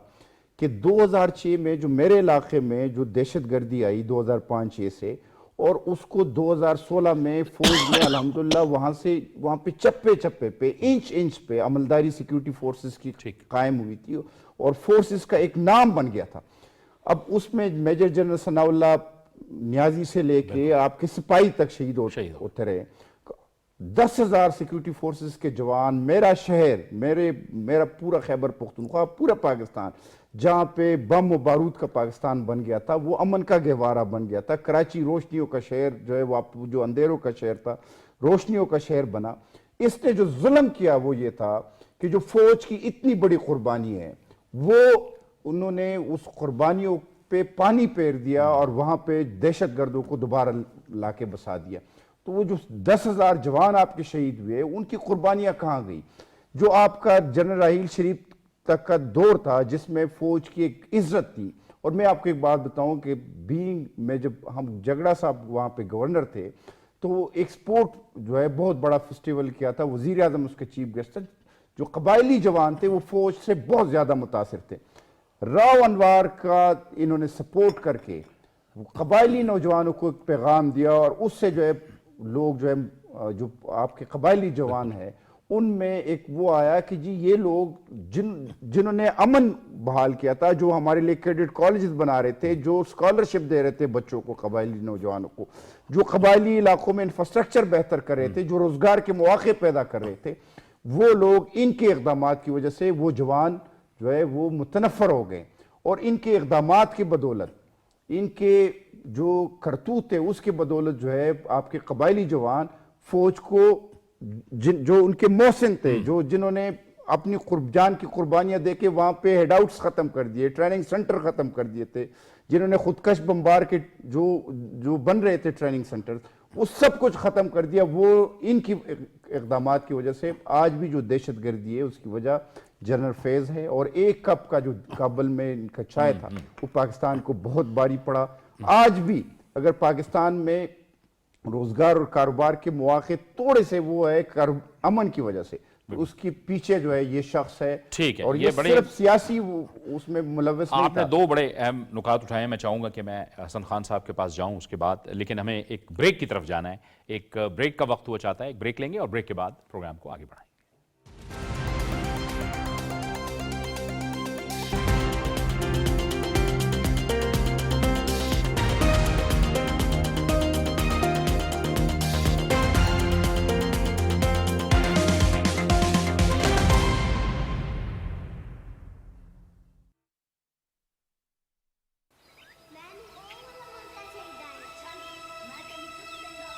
کہ 2006 میں جو میرے علاقے میں جو دہشت گردی آئی 2005-6 سے, اور اس کو 2016 میں فوج نے الحمدللہ وہاں پہ چپے چپے پہ, انچ پہ عملداری سیکیورٹی فورسز کی قائم ہوئی تھی اور فورسز کا ایک نام بن گیا تھا. اب اس میں میجر جنرل ثناء اللہ نیازی سے لے کے آپ کے سپاہی تک شہید ہوتے رہے. 10,000 سیکیورٹی فورسز کے جوان, میرا شہر, میرا پورا خیبر پختونخوا, پورا پاکستان جہاں پہ بم و بارود کا پاکستان بن گیا تھا, وہ امن کا گہوارہ بن گیا تھا. کراچی روشنیوں کا شہر جو ہے, وہ جو اندھیروں کا شہر تھا روشنیوں کا شہر بنا. اس نے جو ظلم کیا وہ یہ تھا کہ جو فوج کی اتنی بڑی قربانی ہے وہ انہوں نے اس قربانیوں پہ پانی پھیر دیا اور وہاں پہ دہشت گردوں کو دوبارہ لا کے بسا دیا. تو وہ جو 10,000 جوان آپ کے شہید ہوئے, ان کی قربانیاں کہاں گئی؟ جو آپ کا جنرل راحیل شریف تک کا دور تھا جس میں فوج کی ایک عزت تھی. اور میں آپ کو ایک بات بتاؤں کہ میں جب ہم جگڑا صاحب وہاں پہ گورنر تھے تو وہ ایکسپورٹ جو ہے بہت بڑا فیسٹیول کیا تھا, وزیر اعظم اس کے چیف گیسٹ تھے. جو قبائلی جوان تھے وہ فوج سے بہت زیادہ متاثر تھے. راؤ انوار کا انہوں نے سپورٹ کر کے قبائلی نوجوانوں کو ایک پیغام دیا, اور اس سے جو ہے لوگ جو ہے جو آپ کے قبائلی جوان ہیں ان میں ایک وہ آیا کہ جی یہ لوگ جنہوں نے امن بحال کیا تھا, جو ہمارے لیے کریڈٹ کالجز بنا رہے تھے, جو اسکالرشپ دے رہے تھے بچوں کو, قبائلی نوجوانوں کو, جو قبائلی علاقوں میں انفراسٹرکچر بہتر کر رہے تھے, جو روزگار کے مواقع پیدا کر رہے تھے, وہ لوگ ان کے اقدامات کی وجہ سے وہ جوان جو ہے وہ متنفر ہو گئے. اور ان کے اقدامات کی بدولت, ان کے جو کرتوت ہے اس کی بدولت جو ہے آپ کے قبائلی جوان فوج کو جو ان کے محسن تھے, جنہوں نے اپنی جان کی قربانیاں دے کے وہاں پہ ہیڈ آؤٹس ختم کر دیے, ٹریننگ سنٹر ختم کر دیے تھے, جنہوں نے خودکش بمبار کے جو بن رہے تھے ٹریننگ سنٹر, وہ سب کچھ ختم کر دیا. وہ ان کی اقدامات کی وجہ سے آج بھی جو دہشت گردی ہے اس کی وجہ جنرل فیض ہے. اور ایک کپ کا جو کابل میں ان کا چائے تھا وہ پاکستان کو بہت باری پڑا. آج بھی اگر پاکستان میں روزگار اور کاروبار کے مواقع تھوڑے سے وہ ہے امن کی وجہ سے, اس کی پیچھے جو ہے یہ شخص ہے. ٹھیک ہے, اور یہ صرف سیاسی اس میں ملوث نہیں آپ تھا. نے دو بڑے اہم نکات اٹھائے ہیں. میں چاہوں گا کہ میں حسن خان صاحب کے پاس جاؤں اس کے بعد, لیکن ہمیں ایک بریک کی طرف جانا ہے. ایک بریک کا وقت ہوا چاہتا ہے, ایک بریک لیں گے اور بریک کے بعد پروگرام کو آگے بڑھائیں.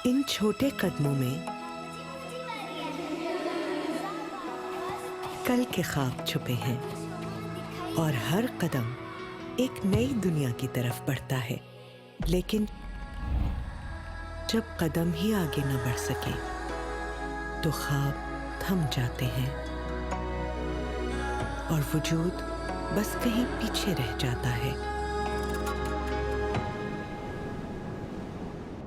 इन छोटे कदमों में कल के ख्वाब छुपे हैं और हर कदम एक नई दुनिया की तरफ बढ़ता है, लेकिन जब कदम ही आगे न बढ़ सके तो ख्वाब थम जाते हैं और वजूद बस कहीं पीछे रह जाता है।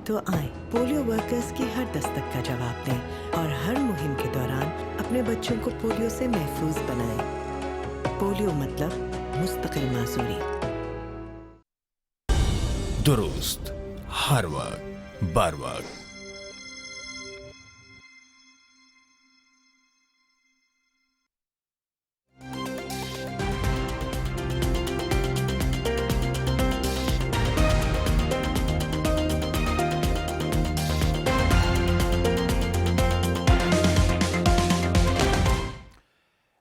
तो आए पोलियो वर्कर्स की हर दस्तक का जवाब दें और हर मुहिम के दौरान अपने बच्चों को पोलियो से महफूज बनाएं। पोलियो मतलब मुस्तकिल मासूरी। दुरुस्त, हर वक्त, बर वक्त।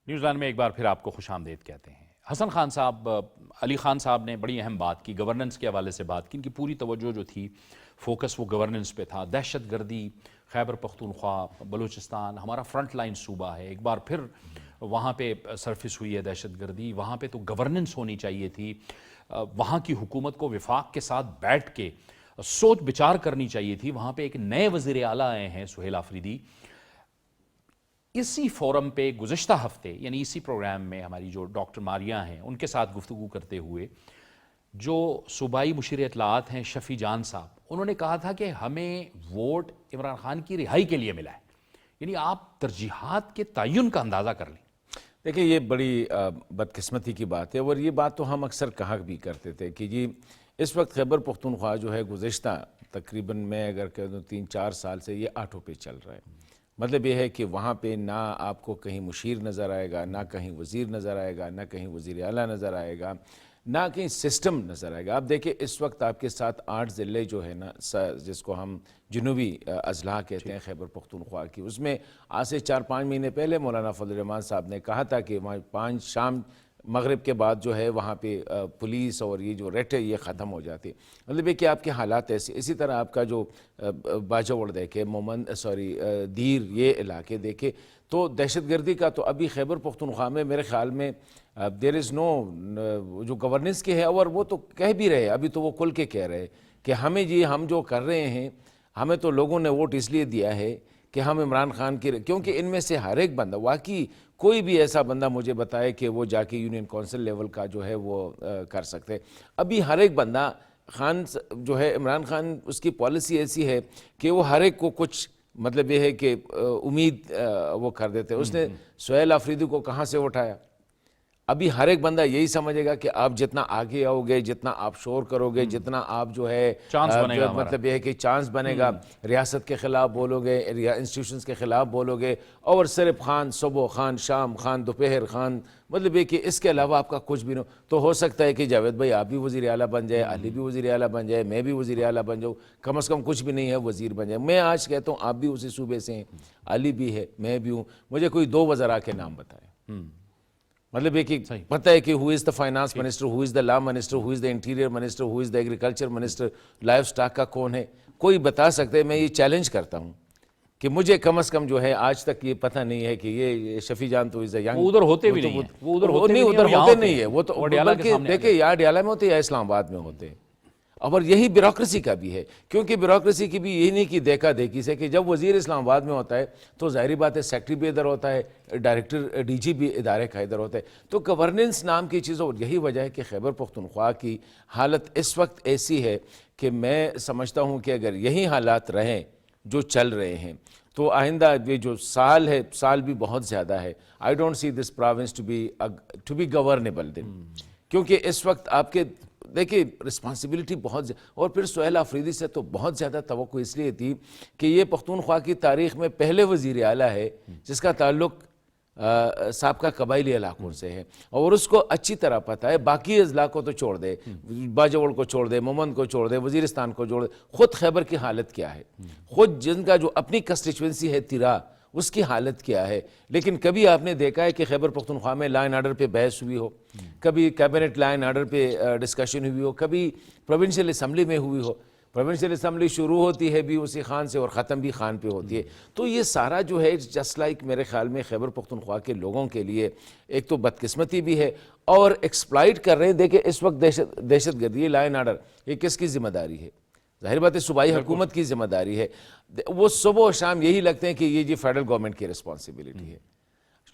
न्यूज़ीलैंड में एक बार फिर आपको खुशामदीद कहते हैं। हसन खान साहब, अली खान साहब ने बड़ी अहम बात की, गवर्नेंस के हवाले से बात की। इनकी पूरी तवज्जो जो थी, फोकस वो गवर्नेंस पे था। दहशत गर्दी, खैबर पख्तूनख्वा, बलूचिस्तान हमारा फ्रंट लाइन सूबा है, एक बार फिर वहाँ पे सरफिस हुई है दहशत गर्दी। वहाँ पे तो गवर्नेंस होनी चाहिए थी, वहाँ की हुकूमत को विफाक के साथ बैठ के सोच विचार करनी चाहिए थी। वहाँ पे एक नए वज़ीर आला आए हैं, सुहेल आफरीदी। इसी फोरम पे गुज़श्ता हफ्ते, यानी इसी प्रोग्राम में हमारी जो डॉक्टर मारिया हैं, उनके साथ गुफ्तगू करते हुए जो सूबाई मुशीर इत्तलाआत हैं शफ़ी जान साहब, उन्होंने कहा था कि हमें वोट इमरान खान की रिहाई के लिए मिला है। यानी आप तरजीहात के तयन का अंदाज़ा कर लें। देखिए, ये बड़ी बदकिस्मती की बात है और ये बात तो हम अक्सर कहा भी करते थे कि जी इस वक्त खैबर पख्तूनख्वा जो है गुज़श्ता तकरीबन मैं अगर कह दूँ 3-4 साल से ये आठों पे चल रहा है। मतलब ये है कि वहाँ पे ना आपको कहीं मुशीर नज़र आएगा, ना कहीं वज़ीर नज़र आएगा, ना कहीं वज़ीर आला नज़र आएगा, ना कहीं सिस्टम नज़र आएगा। आप देखिए इस वक्त आपके साथ 8 ज़िले जो है ना, जिसको हम जनूबी अजला कहते हैं खैबर पख्तूनख्वा की, उसमें आज से 4-5 महीने पहले मौलाना फजल रहमान साहब ने कहा था कि वहाँ 5 शाम मगरिब के बाद जो है वहाँ पे पुलिस और ये जो रेट है ये ख़त्म हो जाती। मतलब ये कि आपके हालात ऐसे। इसी तरह आपका जो बाजोड़ देखे, दीर, ये इलाके देखे तो दहशत गर्दी का तो अभी खैबर पख्तूनख्वा में मेरे ख़्याल में देयर इज़ नो जो गवर्नेंस के है, और वो तो कह भी रहे, अभी तो वो खुल के कह रहे कि हमें जी हम जो कर रहे हैं, हमें तो लोगों ने वोट इसलिए दिया है कि हम इमरान खान की, क्योंकि इनमें से हर एक बंदा, वाकई कोई भी ऐसा बंदा मुझे बताए कि वो जाके यूनियन काउंसिल लेवल का जो है वो कर सकते। अभी हर एक बंदा खान जो है, इमरान खान, उसकी पॉलिसी ऐसी है कि वो हर एक को कुछ, मतलब ये है कि उम्मीद वो कर देते। उसने सुहेल आफरीदी को कहाँ से उठाया? अभी हर एक बंदा यही समझेगा कि आप जितना आगे आओगे, जितना आप शोर करोगे, जितना आप जो है चांस बनेगा, मतलब यह है कि चांस बनेगा, रियासत के ख़िलाफ़ बोलोगे, इंस्टीट्यूशंस के ख़िलाफ़ बोलोगे, और सिर्फ खान, सुबह खान, शाम खान, दोपहर खान, मतलब ये कि इसके अलावा आपका कुछ भी नहीं। तो हो सकता है कि जावेद भाई आप भी वज़ीर आला बन जाए, अली भी वज़ीर आला बन जाए, मैं भी वज़ीर आला बन जाऊँ, कम से कम कुछ भी नहीं है वज़ीर बन जाए। मैं आज कहता हूँ आप भी उसी सूबे से हैं, अली भी है, मैं भी हूँ, मुझे कोई 2 वज़रा के नाम बताए। मतलब ये कि पता है कि who is the finance minister, who is the law minister, who is the interior minister, who is the agriculture minister, life stock का कौन है, कोई बता सकते हैं? मैं ये चैलेंज करता हूँ कि मुझे कम से कम जो है आज तक ये पता नहीं है कि ये शफ़ी जान तो इज़ द यंग, उधर होते भी नहीं है, वो उधर होते नहीं है, वो तो देखिए यार डियाला में होते या इस्लामाबाद में होते। और यही ब्यूरोक्रेसी का भी है, क्योंकि ब्यूरोक्रेसी की भी यही नहीं कि देखा देखी से कि जब वज़ीर इस्लामाबाद में होता है तो ज़ाहिरी बात है सेक्रेटरी भी इधर होता है, डायरेक्टर डीजी भी इदारे का इधर होता है। तो गवर्नेंस नाम की चीज़, और यही वजह है कि खैबर पख्तूनख्वा की हालत इस वक्त ऐसी है कि मैं समझता हूँ कि अगर यही हालात रहें जो चल रहे हैं तो आइंदा ये जो साल है, साल भी बहुत ज़्यादा है। I don't see this province to be governable then, क्योंकि इस वक्त आपके देखिए रिस्पॉन्सिबिलिटी बहुत, और फिर सुहेल आफरीदी से तो बहुत ज़्यादा तवक्को इसलिए थी कि ये पख्तूनख्वा की तारीख़ में पहले वज़ीर आला है जिसका ताल्लुक़ साबका कबायली इलाकों से है, और उसको अच्छी तरह पता है। बाकी अजला को तो छोड़ दे, बाजोड़ को छोड़ दे, मोमन को छोड़ दे, वज़ीरिस्तान को छोड़ दे, ख़ुद खैबर की हालत क्या है, ख़ुद जिनका जो अपनी कंस्टिट्यूंसी है तिरा, उसकी हालत क्या है। लेकिन कभी आपने देखा है कि खैबर पख्तूनख्वा में लॉ एंड ऑर्डर पे बहस हुई हो, कभी कैबिनेट लॉ एंड ऑर्डर पे डिस्कशन हुई हो, कभी प्रोविंशियल असम्बली में हुई हो? प्रोविंशियल असम्बली शुरू होती है भी उसी खान से और ख़त्म भी खान पे होती है। तो ये सारा जो है जस्ट लाइक मेरे ख्याल में खैबर पख्तूनख्वा के लोगों के लिए एक तो बदकिस्मती भी है और एक्सप्लॉइट कर रहे हैं। देखिए इस वक्त दहशत गर्दी, लॉ एंड ऑर्डर, ये किसकी जिम्मेदारी है? ज़ाहिर बात है सूबाई हुकूमत की जिम्मेदारी है। वो सुबह और शाम यही लगते हैं कि ये जी फेडरल गवर्नमेंट की रिस्पॉन्सिबिलिटी है।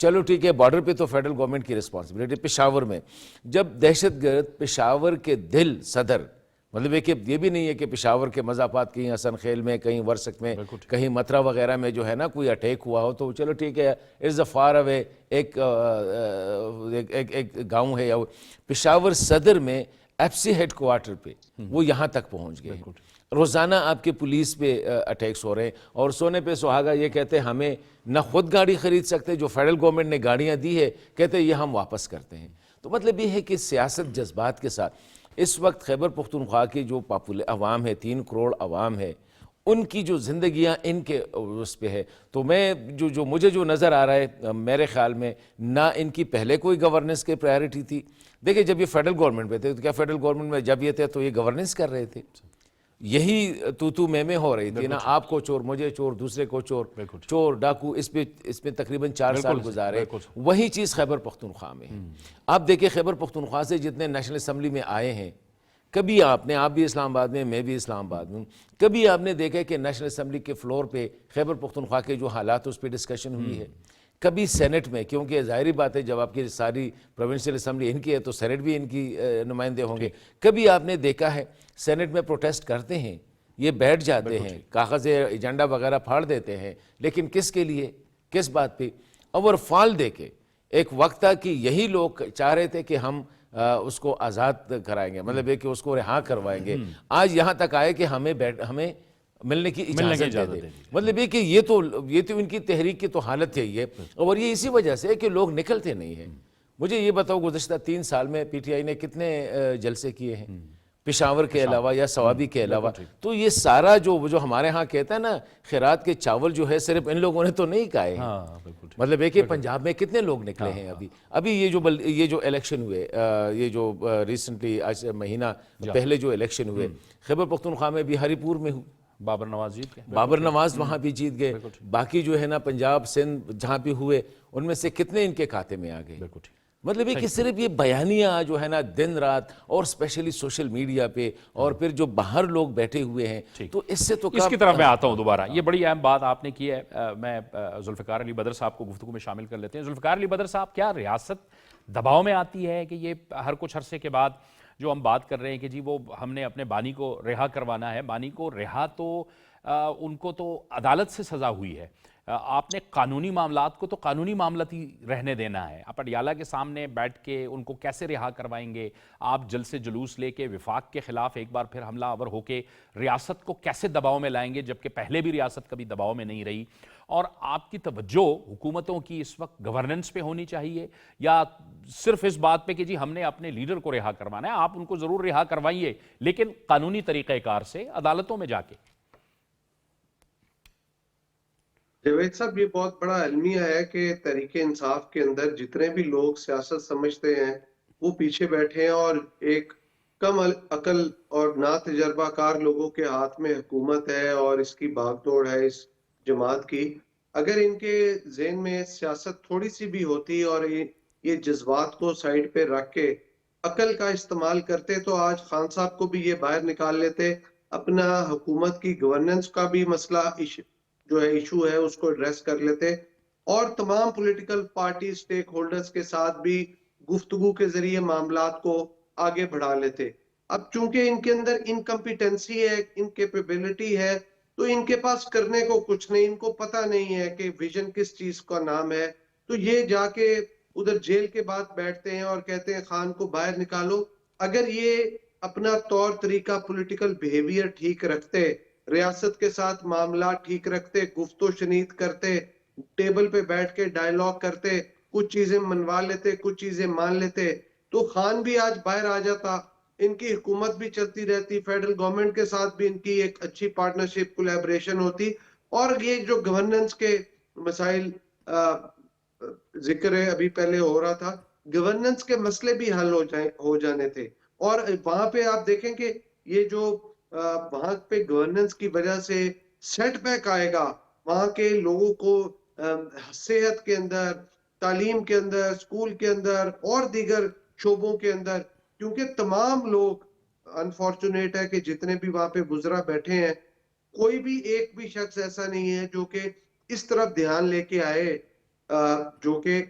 चलो ठीक है, बॉर्डर पे तो फेडरल गवर्नमेंट की रिस्पॉन्सिबिलिटी। पेशावर में जब दहशतगर्द पेशावर के दिल सदर, मतलब ये भी नहीं है कि पेशावर के मज़ाफ़ात कहीं हसन खेल में, कहीं वर्सक में, कहीं मथुरा वगैरह में जो है ना कोई अटैक हुआ हो तो चलो ठीक है, इट्स अ फार अवे एक गांव है या पेशावर सदर में एफसी हेडक्वार्टर पे वो यहाँ तक पहुँच गए। रोज़ाना आपके पुलिस पे अटैक्स हो रहे हैं और सोने पे सुहागा ये कहते हैं हमें ना खुद गाड़ी ख़रीद सकते, जो फेडरल गवर्नमेंट ने गाड़ियाँ दी है कहते हैं ये हम वापस करते हैं। तो मतलब ये है कि सियासत जज्बात के साथ इस वक्त खैबर पख्तूनख्वा की जो अवाम है, 3 करोड़ अवाम है, उनकी जो ज़िंदगियाँ इनके उस पे है। तो मैं जो मुझे जो नज़र आ रहा है मेरे ख़्याल में ना इनकी पहले कोई गवर्नेंस की प्रायोरिटी थी। देखिए जब ये फेडरल गवर्नमेंट पे थे तो क्या फेडरल गवर्नमेंट में जब ये थे तो ये गवर्नेंस कर रहे थे? यही तू मैं हो रही थी ना, आपको चोर, मुझे चोर, दूसरे को चोर, चोर डाकू, इसमें तकरीबन 4 साल गुजारे। वही चीज़ खैबर पख्तूनख्वा में है। आप देखिए खैबर पख्तूनख्वा से जितने नेशनल असम्बली में आए हैं, कभी आप भी इस्लामाबाद में, मैं भी इस्लामाबाद में, कभी आपने देखा है कि नेशनल असम्बली के फ्लोर पे खैबर पख्तूनख्वा के जो हालात उस पर डिस्कशन हुई है? कभी सेनेट में, क्योंकि ज़ाहिर बात है जब आपकी सारी प्रोविंशियल असम्बली इनकी है तो सेनेट भी इनकी नुमाइंदे होंगे। कभी आपने देखा है सेनेट में प्रोटेस्ट करते हैं, ये बैठ जाते हैं, कागज़ एजेंडा वगैरह फाड़ देते हैं, लेकिन किसके लिए, किस बात पे? और फाल दे के एक वक्त था कि यही लोग चाह रहे थे कि हम उसको आज़ाद कराएंगे, मतलब है कि उसको रिहा करवाएंगे। आज यहाँ तक आए कि हमें मिलने की इजाज़त दे दे। मतलब ये कि ये तो इनकी तहरीक की तो हालत यही है और ये इसी वजह से है कि लोग निकलते नहीं हैं। मुझे ये बताओ गुज़श्ता 3 साल में पीटीआई ने कितने जलसे किए हैं पेशावर के अलावा या सवाबी के अलावा? तो ये सारा जो हमारे यहाँ कहता है ना खैरात के चावल जो है सिर्फ इन लोगों ने तो नहीं खाए हैं। मतलब है कि पंजाब में कितने लोग निकले हैं अभी ये जो इलेक्शन हुए, ये जो रिसेंटली आज महीना पहले जो इलेक्शन हुए खैबर पख्तूनख्वा में भी हरीपुर में बाबर नवाज जीत गए, बाबर नवाज वहाँ भी जीत गए। बाकी जो है ना पंजाब सिंध जहाँ भी हुए उनमें से कितने इनके खाते में आ गए? मतलब ये कि सिर्फ ये बयानियाँ जो है ना दिन रात और स्पेशली सोशल मीडिया पे और फिर जो बाहर लोग बैठे हुए हैं, तो इससे तो इसकी तरफ मैं आता हूँ दोबारा। ये बड़ी अहम बात आपने की है। मैं जुल्फ़िकार अली बदर साहब को गुफ्तगू में शामिल कर लेते हैं। जुल्फ़िकार अली बदर साहब, क्या रियासत दबाव में आती है कि ये हर कुछ अरसे के बाद जो हम बात कर रहे हैं कि जी वो हमने अपने बानी को रिहा करवाना है? बानी को रिहा तो उनको तो अदालत से सज़ा हुई है, आपने कानूनी मामलात को तो कानूनी मामलात ही रहने देना है। आप अडियाला के सामने बैठ के उनको कैसे रिहा करवाएंगे? आप जलसे जुलूस लेके विफाक के खिलाफ एक बार फिर हमला आवर होके रियासत को कैसे दबाव में लाएंगे, जबकि पहले भी रियासत कभी दबाव में नहीं रही? और आपकी तवज्जो हुकूमतों की इस वक्त गवर्नेंस पे होनी चाहिए या सिर्फ इस बात पे कि जी हमने अपने लीडर को रिहा करवाना है? आप उनको ज़रूर रिहा करवाइए, लेकिन कानूनी तरीक़ेकार से अदालतों में जाके। जावेद साहब, ये बहुत बड़ा अलमिया है कि तहरीक इंसाफ के अंदर जितने भी लोग सियासत समझते हैं वो पीछे बैठे हैं और एक कम अकल और ना तजर्बाकार लोगों के हाथ में हुकूमत है और इसकी भागदौड़ है इस जमात की। अगर इनके ज़हन में सियासत थोड़ी सी भी होती और ये जज्बात को साइड पे रख के अकल का इस्तेमाल करते तो आज खान साहब को भी ये बाहर निकाल लेते, अपना हुकूमत की गवर्नेंस का भी मसला जो है इशू है उसको एड्रेस कर लेते और तमाम पॉलिटिकल पार्टी स्टेक होल्डर्स के साथ भी गुफ्तगू के जरिए मामलात को आगे बढ़ा लेते। अब चूंकि इनके अंदर इनकम्पिटेंसी है, इनकेपेबिलिटी है, तो इनके पास करने को कुछ नहीं, इनको पता नहीं है कि विजन किस चीज का नाम है। तो ये जाके उधर जेल के बाद बैठते हैं और कहते हैं खान को बाहर निकालो। अगर ये अपना तौर तरीका पॉलिटिकल बिहेवियर ठीक रखते, रियासत के साथ मामला ठीक रखते, गुफ्तो शनीद करते, टेबल पे बैठ के डायलॉग करते, कुछ चीजें मनवा लेते, कुछ चीजें मान लेते, तो खान भी आज बाहर आ जाता, इनकी हुकूमत भी चलती रहती, फेडरल गवर्नमेंट के साथ भी इनकी एक अच्छी पार्टनरशिप कोलैबोरेशन होती और ये जो गवर्नेंस के मसाइल जिक्र अभी पहले हो रहा था, गवर्नेंस के मसले भी हल हो जाने थे। और वहां पे आप देखें कि ये जो वहां पे गवर्नेंस की वजह से सेटबैक आएगा, वहां के लोगों को सेहत के अंदर, तालीम के अंदर, स्कूल के अंदर और दीगर शोबों के अंदर, क्योंकि तमाम लोग अनफॉर्चुनेट है कि जितने भी वहां पे बुजरा बैठे हैं, कोई भी एक भी शख्स ऐसा नहीं है जो कि इस तरफ ध्यान लेके आए, जो कि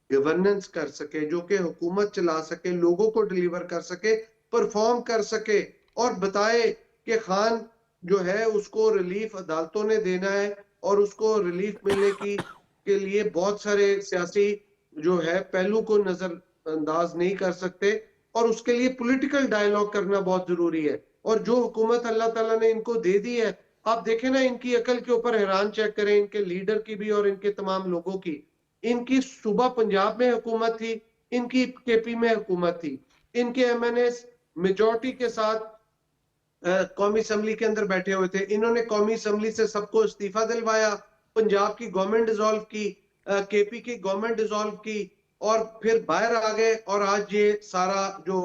गवर्नेंस कर सके, जो कि हुकूमत चला सके, लोगों को डिलीवर कर सके, परफॉर्म कर सके और बताए कि खान जो है उसको रिलीफ अदालतों ने देना है और उसको रिलीफ मिलने की के लिए बहुत सारे सियासी जो है पहलू को नजरअंदाज नहीं कर सकते और उसके लिए पॉलिटिकल डायलॉग करना बहुत जरूरी है। और जो हुकूमत अल्लाह ताला ने इनको दे दी है, आप देखें ना, इनकी अकल के ऊपर हैरान चेक करें, इनके लीडर की भी और इनके तमाम लोगों की। इनकी सूबा पंजाब में हुकूमत थी, इनकी केपी में हुकूमत थी, इनके एमएनएस मेजॉरिटी के साथ कौमी असम्बली के अंदर बैठे हुए थे, इन्होंने कौमी असम्बली से सबको इस्तीफा दिलवाया, पंजाब की गवर्नमेंट डिसॉल्व की, केपी की गवर्नमेंट डिसॉल्व की और फिर बाहर आ गए और आज ये सारा जो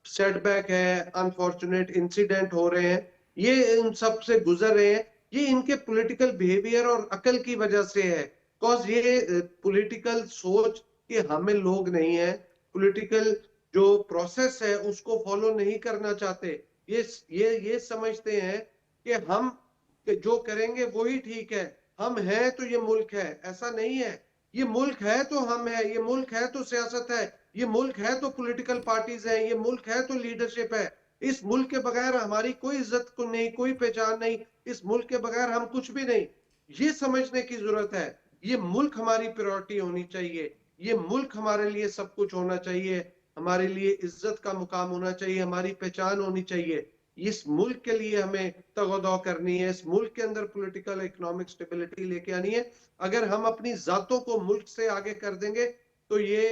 सेटबैक है, अनफॉर्चुनेट इंसिडेंट हो रहे हैं, ये इन सब से गुजर रहे हैं, ये इनके पॉलिटिकल बिहेवियर और अकल की वजह से है। बिकॉज ये पॉलिटिकल सोच के हमें लोग नहीं है, पॉलिटिकल जो प्रोसेस है उसको फॉलो नहीं करना चाहते। ये समझते हैं कि हम जो करेंगे वही ठीक है, हम हैं तो ये मुल्क है, ऐसा नहीं है। ये मुल्क है तो हम है, ये मुल्क है तो सियासत है, ये मुल्क है तो पॉलिटिकल पार्टीज हैं, ये मुल्क है तो लीडरशिप है। इस मुल्क के बगैर हमारी कोई इज्जत को नहीं, कोई पहचान नहीं, इस मुल्क के बगैर हम कुछ भी नहीं। ये समझने की जरूरत है, ये मुल्क हमारी प्रायोरिटी होनी चाहिए, ये मुल्क हमारे लिए सब कुछ होना चाहिए, हमारे लिए इज्जत का मुकाम होना चाहिए, हमारी पहचान होनी चाहिए। इस मुल्क के लिए हमें तगोदौ करनी है, इस मुल्क के अंदर पॉलिटिकल इकोनॉमिक स्टेबिलिटी लेके आनी है। अगर हम अपनी जातों को मुल्क से आगे कर देंगे तो ये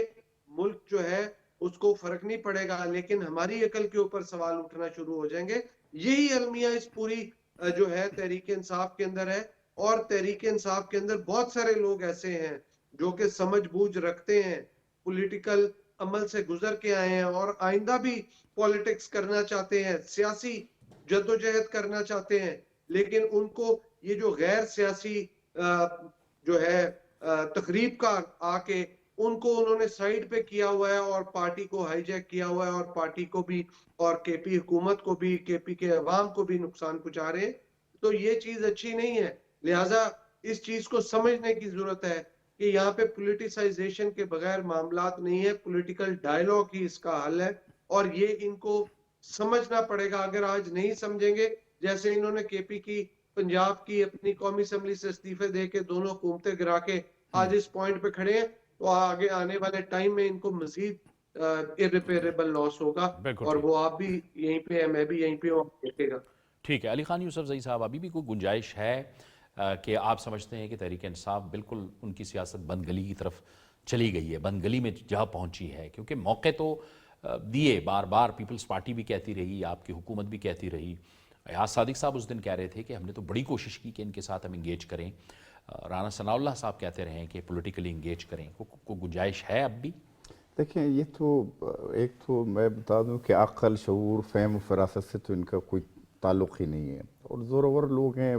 मुल्क जो है उसको फर्क नहीं पड़ेगा, लेकिन हमारी अकल के ऊपर सवाल उठना शुरू हो जाएंगे। यही अलमिया इस पूरी जो है तहरीक इंसाफ के अंदर है। और तहरीक इंसाफ के अंदर बहुत सारे लोग ऐसे हैं जो कि समझ बूझ रखते हैं, पॉलिटिकल अमल से गुजर के आए हैं और आइंदा भी पॉलिटिक्स करना चाहते हैं, सियासी जद्दोजहद करना चाहते हैं, लेकिन उनको ये जो गैर सियासी जो है तकरीब का आके उनको उन्होंने साइड पे किया हुआ है और पार्टी को हाईजैक किया हुआ है और पार्टी को भी और केपी हुकूमत को भी, केपी के अवाम को भी नुकसान पहुंचा रहे हैं। तो ये चीज अच्छी नहीं है, लिहाजा इस चीज को समझने की जरूरत है कि यहाँ पे पॉलिटिसाइजेशन के बगैर मामलात नहीं है, पॉलिटिकल डायलॉग ही इसका हल है और ये इनको समझना पड़ेगा। अगर आज नहीं समझेंगे, जैसे इन्होंने केपी की पंजाब की अपनी कौमी असम्बली से इस्तीफे दे के दोनों हुकूमतें गिरा के आज इस पॉइंट पे खड़े हैं, तो आगे आने वाले टाइम में इनको मजीद इररिपेरेबल लॉस होगा और वो आप भी यहीं पे है, मैं भी यहीं पे हूँ, देखेगा। ठीक है, अली खान यूसुफजई साहब, अभी भी कोई गुंजाइश है कि आप समझते हैं कि तहरीक इंसाफ बिल्कुल उनकी सियासत बंदगली की तरफ चली गई है, बंदगली में जा पहुंची है? क्योंकि मौके तो दिए बार बार, पीपल्स पार्टी भी कहती रही, आपकी हुकूमत भी कहती रही, अयाज सादिक साहब उस दिन कह रहे थे कि हमने तो बड़ी कोशिश की कि इनके साथ हम इंगेज करें, राना सनाउल्लाह साहब कहते रहे हैं कि पॉलिटिकली इंगेज करें, को गुंजाइश है अब भी? देखिए, ये तो एक तो मैं बता दूं कि अक्ल, शऊर, फ़हम, फरासत से तो इनका कोई ताल्लुक़ ही नहीं है और ज़ोरावर लोग हैं।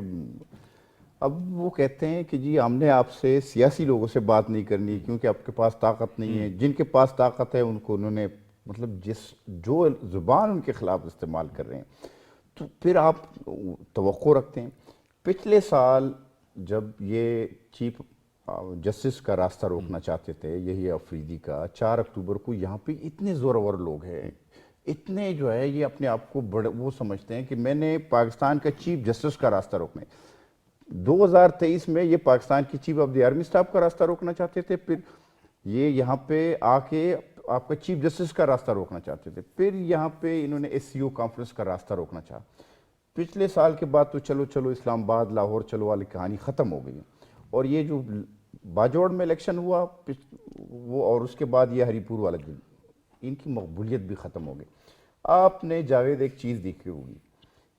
अब वो कहते हैं कि जी हमने आपसे सियासी लोगों से बात नहीं करनी क्योंकि आपके पास ताकत नहीं है। जिनके पास ताकत है उनको उन्होंने मतलब जो ज़ुबान उनके ख़िलाफ़ इस्तेमाल कर रहे हैं, तो फिर आप तवक्को रखते हैं। पिछले साल जब ये चीफ जस्टिस का रास्ता रोकना चाहते थे, यही अफरीदी का, 4 अक्टूबर को यहाँ पे इतने ज़ोरावर लोग हैं, इतने जो है ये अपने आप को बड़े वो समझते हैं कि मैंने पाकिस्तान का चीफ जस्टिस का रास्ता रोकना है। 2023 में ये पाकिस्तान की chief of the army staff का रास्ता रोकना चाहते थे, फिर ये यहाँ पे आके आपका चीफ जस्टिस का रास्ता रोकना चाहते थे, फिर यहाँ पे इन्होंने SCO कॉन्फ्रेंस का रास्ता रोकना चाहा। पिछले साल के बाद तो चलो चलो इस्लामाबाद लाहौर चलो वाली कहानी ख़त्म हो गई और ये जो बाजौड़ में इलेक्शन हुआ वो और उसके बाद ये हरीपुर वाला दिन, इनकी मकबूलियत भी ख़त्म हो गई। आपने जावेद एक चीज़ देखी होगी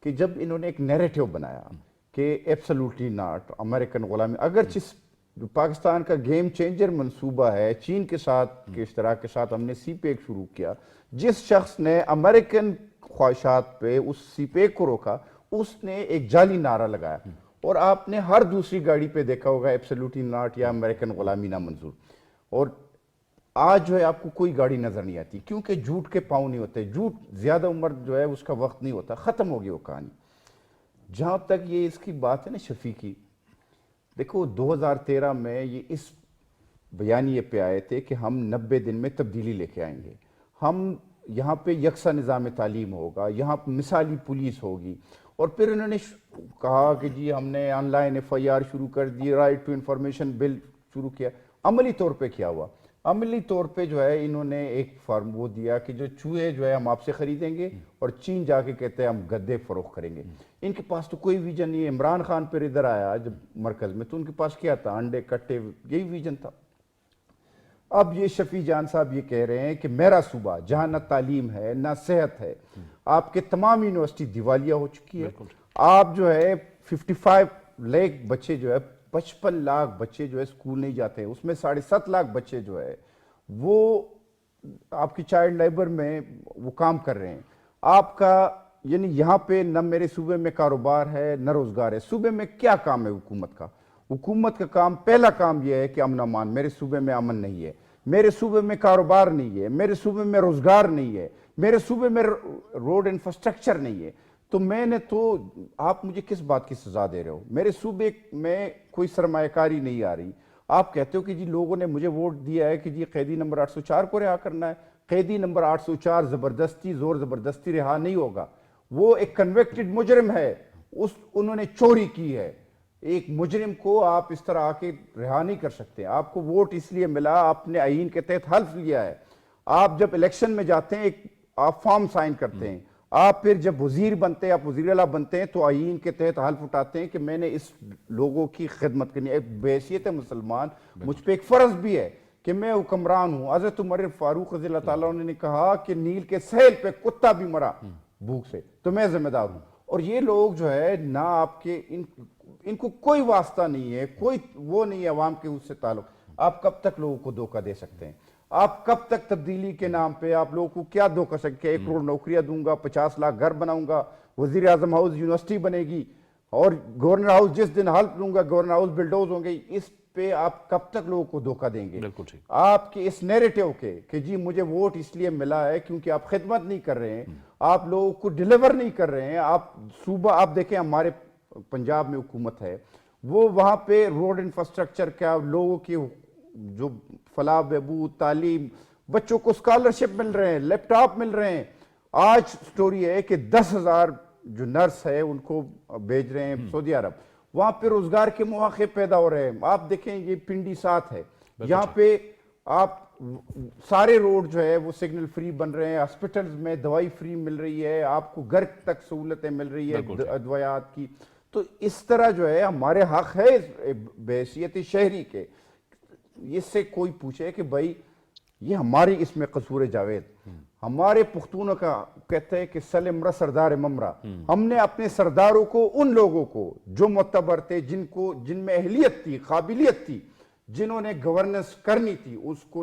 कि जब इन्होंने एक नैरेटिव बनाया कि एब्सोल्युटली नॉट अमेरिकन गुलामी, अगर पाकिस्तान का गेम चेंजर मंसूबा है, चीन के साथ के इश्तराक के साथ हमने CPEC शुरू किया, जिस शख्स ने अमेरिकन ख्वाहिशात पे, उस सीपेक को रोका, उसने एक जाली नारा लगाया। और आपने हर दूसरी गाड़ी पे देखा होगा एब्सोल्युटली नॉट या अमेरिकन गुलामी ना मंजूर। और आज जो है आपको कोई गाड़ी नजर नहीं आती, क्योंकि झूठ के पाँव नहीं होते, झूठ ज्यादा उम्र जो है उसका वक्त नहीं होता, खत्म हो गई वो कहानी। जहां तक ये इसकी बात है ना शफी की, देखो 2013 में ये इस बयानिए पे आए थे कि हम 90 दिन में तब्दीली लेके आएंगे, हम यहाँ पे यकसा निज़ाम तालीम होगा, यहाँ पे मिसाली पुलिस होगी। और फिर उन्होंने कहा कि जी हमने ऑनलाइन FIR शुरू कर दी, राइट टू इंफॉर्मेशन बिल शुरू किया। अमली तौर पे क्या हुआ? अमली तौर पे जो है इन्होंने एक फार्म वो दिया कि जो चूहे जो है हम आपसे खरीदेंगे, और चीन जाके कहते हैं हम गद्दे फरोख्त करेंगे। इनके पास तो कोई विजन नहीं है। इमरान खान फिर इधर आया जब मरकज में, तो उनके पास क्या था? अंडे कट्टे, यही विजन था। अब ये शफी जान साहब ये कह रहे हैं कि मेरा सूबा जहां ना तालीम है ना सेहत है, आपके तमाम यूनिवर्सिटी दिवालिया हो चुकी है। आप जो है 55 लाख बच्चे जो है, 55 लाख बच्चे जो है स्कूल नहीं जाते हैं, उसमें 7.5 लाख बच्चे जो है वो आपकी चाइल्ड लेबर में वो काम कर रहे हैं। आपका यानी यहाँ पे न मेरे सूबे में कारोबार है न रोजगार है। सूबे में क्या काम है हुकूमत का? हुकूमत का काम, पहला काम यह है कि अमन अमान। मेरे सूबे में अमन नहीं है, मेरे सूबे में कारोबार नहीं है, मेरे सूबे में रोजगार नहीं है, मेरे सूबे में रोड इंफ्रास्ट्रक्चर नहीं है। तो मैंने तो, आप मुझे किस बात की सजा दे रहे हो? मेरे सूबे में कोई सरमायाकारी नहीं आ रही। आप कहते हो कि जी लोगों ने मुझे वोट दिया है कि जी कैदी नंबर 804 को रिहा करना है। कैदी नंबर 804 जबरदस्ती, जोर जबरदस्ती रिहा नहीं होगा। वो एक कन्विक्टेड मुजरिम है, उन्होंने चोरी की है। एक मुजरिम को आप इस तरह आके रिहा नहीं कर सकते। आपको वोट इसलिए मिला, आपने आईन के तहत हल्फ लिया है। आप जब इलेक्शन में जाते हैं आप फॉर्म साइन करते हैं, आप फिर जब वजीर बनते हैं, आप वजीर आला बनते हैं, तो आईन के तहत हल्फ उठाते हैं कि मैंने इस लोगों की खिदमत करनी है। एक बहैसियत मुसलमान मुझ पे एक फर्ज भी है कि मैं हुक्मरान हूँ। हजरत उमर फारूक रज़ी अल्लाह ताला अन्हु ने कहा कि नील के सहल पे कुत्ता भी मरा भूख से, तो मैं जिम्मेदार हूँ। और ये लोग जो है ना, आपके इनको कोई वास्ता नहीं है, कोई वो नहीं है अवाम के उससे ताल्लुक। आप कब तक लोगों को धोखा दे सकते हैं? आप कब तक तब्दीली के नाम पे आप लोगों को क्या धोखा सकते? 1 करोड़ नौकरियां दूंगा, 50 लाख घर बनाऊंगा, वजीर आजम हाउस यूनिवर्सिटी बनेगी, और गवर्नर हाउस जिस दिन हल्फ लूंगा गवर्नर हाउस बिल्डोज होंगे। इस पे आप कब तक लोगों को धोखा देंगे? बिल्कुल ठीक। आपके इस नैरेटिव के कि जी मुझे वोट इसलिए मिला है क्योंकि आप खिदमत नहीं कर रहे हैं, आप लोगों को डिलीवर नहीं कर रहे हैं। आप सूबा, आप देखें हमारे पंजाब में हुकूमत है, वो वहां पे रोड इंफ्रास्ट्रक्चर क्या, लोगों की जो फलाह बहबूद, तालीम, बच्चों को स्कॉलरशिप मिल रहे हैं, लैपटॉप मिल रहे हैं। आज स्टोरी है कि 10,000 जो नर्स है उनको भेज रहे हैं सऊदी अरब, वहां पे रोजगार के मौके पैदा हो रहे हैं। आप देखें ये पिंडी 7 है, यहाँ पे आप सारे रोड जो है वो सिग्नल फ्री बन रहे हैं, हॉस्पिटल्स में दवाई फ्री मिल रही है, आपको घर तक सहूलतें मिल रही है दवायात की। तो इस तरह जो है हमारे हक है बहैसियत शहरी के। इससे कोई पूछे कि भाई ये हमारी इसमें कसूर जावेद, हमारे पुख्तूनों का कहते हैं कि सलमरा सरदार ममरा। हमने अपने सरदारों को, उन लोगों को जो मुतबर थे, जिनमें अहलियत थी, काबिलियत थी, जिन्होंने गवर्नेंस करनी थी, उसको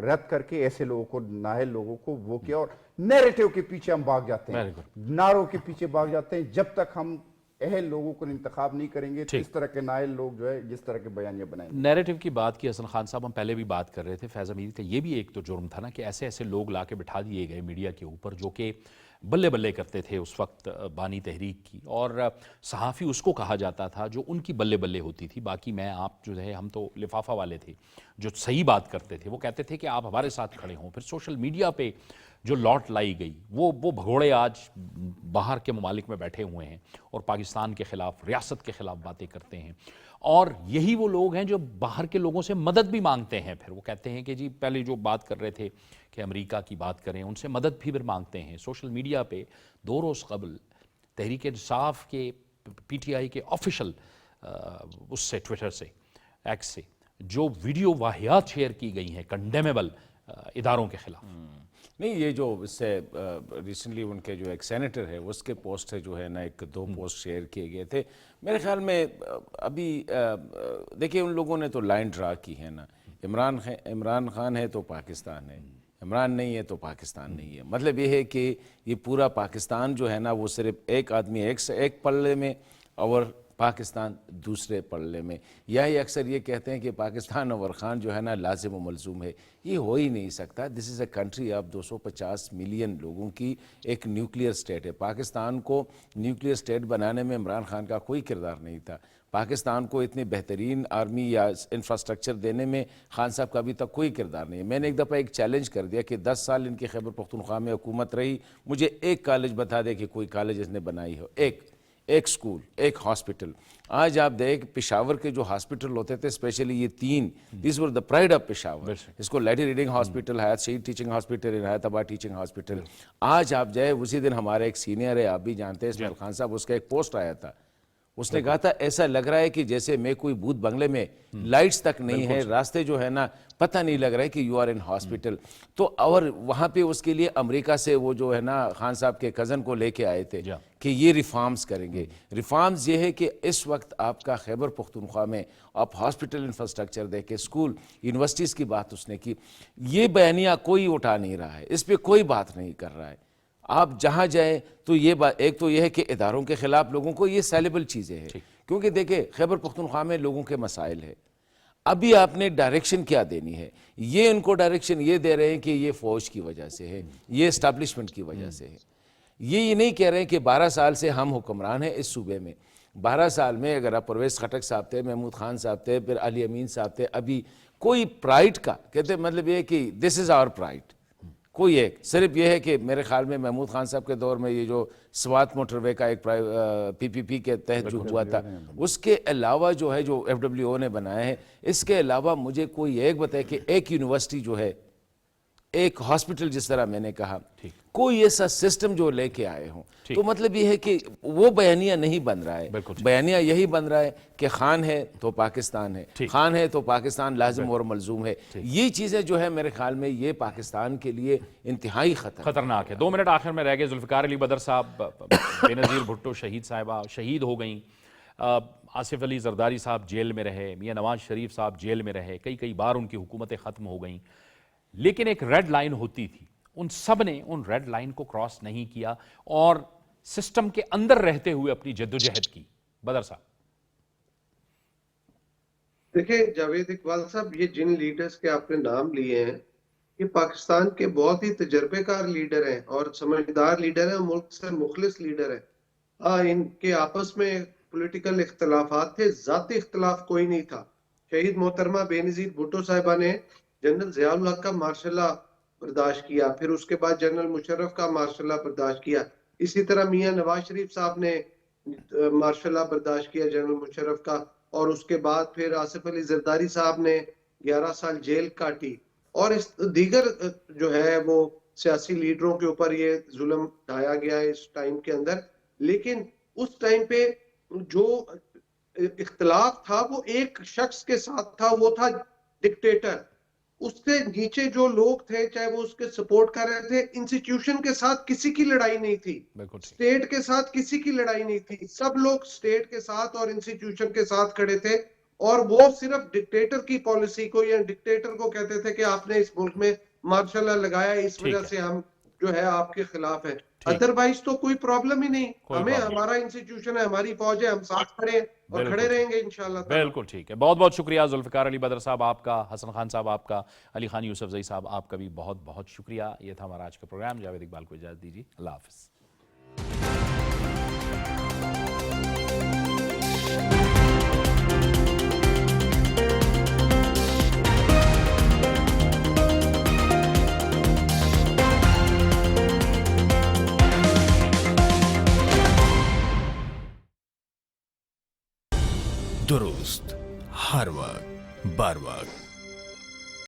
रद्द करके ऐसे लोगों को, नाहल लोगों को वो किया। और नैरेटिव के पीछे हम भाग जाते हैं, नारों के पीछे भाग जाते हैं। जब तक हम अहल लोगों को इंतखाब नहीं करेंगे, तो इस तरह के नाइल लोग जो है जिस तरह के बयानियां बनाएंगे। नैरेटिव की बात की हसन खान साहब, हम पहले भी बात कर रहे थे, फैज़ अमीर का ये भी एक तो जुर्म था ना कि ऐसे ऐसे लोग ला के बिठा दिए गए मीडिया के ऊपर जो कि बल्ले बल्ले करते थे उस वक्त बानी तहरीक की, और सहाफ़ी उसको कहा जाता था जो उनकी बल्ले बल्ले होती थी। बाकी मैं आप जो है, हम तो लिफाफा वाले थे जो सही बात करते थे, वो कहते थे कि आप हमारे साथ खड़े हों। फिर सोशल मीडिया पे जो लौट लाई गई, वो भगोड़े आज बाहर के ममालिक में बैठे हुए हैं और पाकिस्तान के ख़िलाफ़, रियासत के ख़िलाफ़ बातें करते हैं। और यही वो लोग हैं जो बाहर के लोगों से मदद भी मांगते हैं। फिर वो कहते हैं कि जी, पहले जो बात कर रहे थे कि अमेरिका की बात करें, उनसे मदद भी फिर मांगते हैं। सोशल मीडिया पे 2 रोज़ कबल तहरीक इंसाफ के, PTI के ऑफिशियल उससे, ट्विटर से, एक्स से जो वीडियो वाहियात शेयर की गई हैं कंडेमेबल इदारों के खिलाफ। नहीं, ये जो इससे रिसेंटली उनके जो एक सेनेटर है उसके पोस्ट से जो है ना 1-2 पोस्ट शेयर किए गए थे। मेरे ख्याल में अभी देखिए उन लोगों ने तो लाइन ड्रा की है ना, इमरान खान है तो पाकिस्तान है, عمران نہیں ہے تو پاکستان نہیں ہے. مطلب یہ ہے کہ یہ پورا پاکستان جو ہے نا وہ صرف ایک آدمی ایک پلڑے میں اور پاکستان دوسرے پلڑے میں. یہ اکثر یہ کہتے ہیں کہ پاکستان اور خان جو ہے نا لازم و ملزوم ہے. یہ ہو ہی نہیں سکتا. دس از اے کنٹری آف 250 ملین لوگوں کی ایک نیوکلیئر اسٹیٹ ہے. پاکستان کو نیوکلیئر اسٹیٹ بنانے میں عمران خان کا کوئی کردار نہیں تھا. پاکستان کو اتنی بہترین آرمی یا انفراسٹرکچر دینے میں خان صاحب کا ابھی تک کوئی کردار نہیں ہے. میں نے ایک دفعہ ایک چیلنج کر دیا کہ 10 سال ان کی خیبر پختونخوا میں حکومت رہی, مجھے ایک کالج بتا دے کہ کوئی کالج اس نے بنائی ہو, ایک سکول, ایک ہاسپٹل. آج آپ دیکھ پشاور کے جو ہاسپٹل ہوتے تھے اسپیشلی یہ 3, these were the pride of Peshawar. اس کو لیڈی ریڈنگ ہاسپٹل, حیات شہید ٹیچنگ ہاسپٹل, حیات آباد ٹیچنگ ہاسپٹل. آج آپ جائے, اسی دن ہمارے ایک سینئر ہے, آپ بھی جانتے ہیں اسماعیل خان صاحب, اس کا ایک پوسٹ آیا تھا, اس نے کہا تھا ایسا لگ رہا ہے کہ جیسے میں کوئی بھوت بنگلے میں, لائٹس تک نہیں ہے, راستے جو ہے نا پتہ نہیں لگ رہا ہے کہ یو آر ان ہاسپٹل. تو اور وہاں پہ اس کے لیے امریکہ سے وہ جو ہے نا خان صاحب کے کزن کو لے کے آئے تھے کہ یہ ریفارمز کریں گے. ریفارمز یہ ہے کہ اس وقت آپ کا خیبر پختونخوا میں آپ ہاسپٹل انفراسٹرکچر دیکھیں, اسکول, یونیورسٹیز کی بات اس نے کی. یہ بیانیہ کوئی اٹھا نہیں رہا ہے, اس پہ کوئی بات نہیں کر رہا ہے. آپ جہاں جائیں تو یہ بات, ایک تو یہ ہے کہ اداروں کے خلاف لوگوں کو یہ سیلیبل چیزیں ہیں, کیونکہ دیکھیں خیبر پختونخوا میں لوگوں کے مسائل ہیں. ابھی آپ نے ڈائریکشن کیا دینی ہے؟ یہ ان کو ڈائریکشن یہ دے رہے ہیں کہ یہ فوج کی وجہ سے ہے, یہ اسٹیبلشمنٹ کی وجہ سے ہے. یہ نہیں کہہ رہے ہیں کہ 12 سال سے ہم حکمران ہیں اس صوبے میں. 12 سال میں اگر آپ پرویز خٹک صاحب تھے, محمود خان صاحب تھے, پھر علی امین صاحب تھے, ابھی کوئی پرائڈ کا کہتے مطلب یہ ہے کہ دس از آور پرائڈ, کوئی ایک صرف یہ ہے کہ میرے خیال میں محمود خان صاحب کے دور میں یہ جو سوات موٹر وے کا ایک PPP کے تحت جو ہوا تھا, اس کے علاوہ جو ہے جو FWO نے بنایا ہے, اس کے علاوہ مجھے کوئی ایک بتائے کہ ایک یونیورسٹی جو ہے, ایک ہاسپٹل جس طرح میں نے کہا, کوئی ایسا سسٹم جو لے کے آئے ہوں. تو مطلب یہ ہے کہ وہ بیانیہ نہیں بن رہا ہے. بیانیہ یہی بن رہا ہے کہ خان ہے تو پاکستان ہے, خان ہے تو پاکستان لازم اور ملزوم ہے. یہ چیزیں جو ہے میرے خیال میں یہ پاکستان کے لیے انتہائی خطرناک ہے. 2 منٹ آخر میں رہ گئے. ذوالفقار علی بدر صاحب, بینظیر بھٹو شہید صاحبہ شہید ہو گئیں, آصف علی زرداری صاحب جیل میں رہے, میاں نواز شریف صاحب جیل میں رہے, کئی بار ان کی حکومتیں ختم ہو گئیں, لیکن ایک ریڈ لائن ہوتی تھی. ان سب نے ان ریڈ لائن کو کراس نہیں کیا اور سسٹم کے اندر رہتے ہوئے اپنی جدوجہد کی. بدر صاحب دیکھیں جاوید اقبال صاحب, یہ جن لیڈرز کے آپ نے نام لیے ہیں یہ پاکستان کے بہت ہی تجربے کار لیڈر ہیں اور سمجھدار لیڈر ہیں, ملک سے مخلص لیڈر ہیں. ان کے آپس میں پولیٹیکل اختلافات تھے, ذاتی اختلاف کوئی نہیں تھا. شہید محترمہ بینظیر بھٹو صاحبہ نے جنرل ضیاء الحق کا مارشل لا برداشت کیا, پھر اس کے بعد جنرل مشرف کا مارشل لا برداشت کیا. اسی طرح میاں نواز شریف صاحب نے مارشل لا برداشت کیا جنرل مشرف کا, اور اس کے بعد پھر آصف علی زرداری صاحب نے 11 سال جیل کاٹی. اور اس دیگر جو ہے وہ سیاسی لیڈروں کے اوپر یہ ظلم ڈھایا گیا ہے اس ٹائم کے اندر. لیکن اس ٹائم پہ جو اختلاف تھا وہ ایک شخص کے ساتھ تھا, وہ تھا ڈکٹیٹر. اس سے نیچے جو لوگ تھے چاہے وہ اس کے سپورٹ کر رہے تھے, انسٹیٹیوشن کے ساتھ کسی کی لڑائی نہیں تھی, اسٹیٹ کے ساتھ کسی کی لڑائی نہیں تھی. سب لوگ اسٹیٹ کے ساتھ اور انسٹیٹیوشن کے ساتھ کھڑے تھے, اور وہ صرف ڈکٹیٹر کی پالیسی کو یا ڈکٹیٹر کو کہتے تھے کہ آپ نے اس ملک میں مارشل لا لگایا, اس وجہ سے ہم جو ہے آپ کے خلاف ہیں. ادروائز تو کوئی پرابلم ہی نہیں. ہمیں ہمارا انسٹیٹیوشن ہے, ہماری فوج ہے, ہم ساتھ کھڑے ہیں اور کھڑے رہیں گے انشاءاللہ. بالکل ٹھیک ہے. بہت بہت شکریہ ذوالفقار علی بدر صاحب آپ کا, حسن خان صاحب آپ کا, علی خان یوسف زئی صاحب آپ کا بھی بہت بہت شکریہ. یہ تھا ہمارا آج کا پروگرام. جاوید اقبال کو اجازت دیجیے. اللہ حافظ. दुरुस्त हर वक्त बार वक्त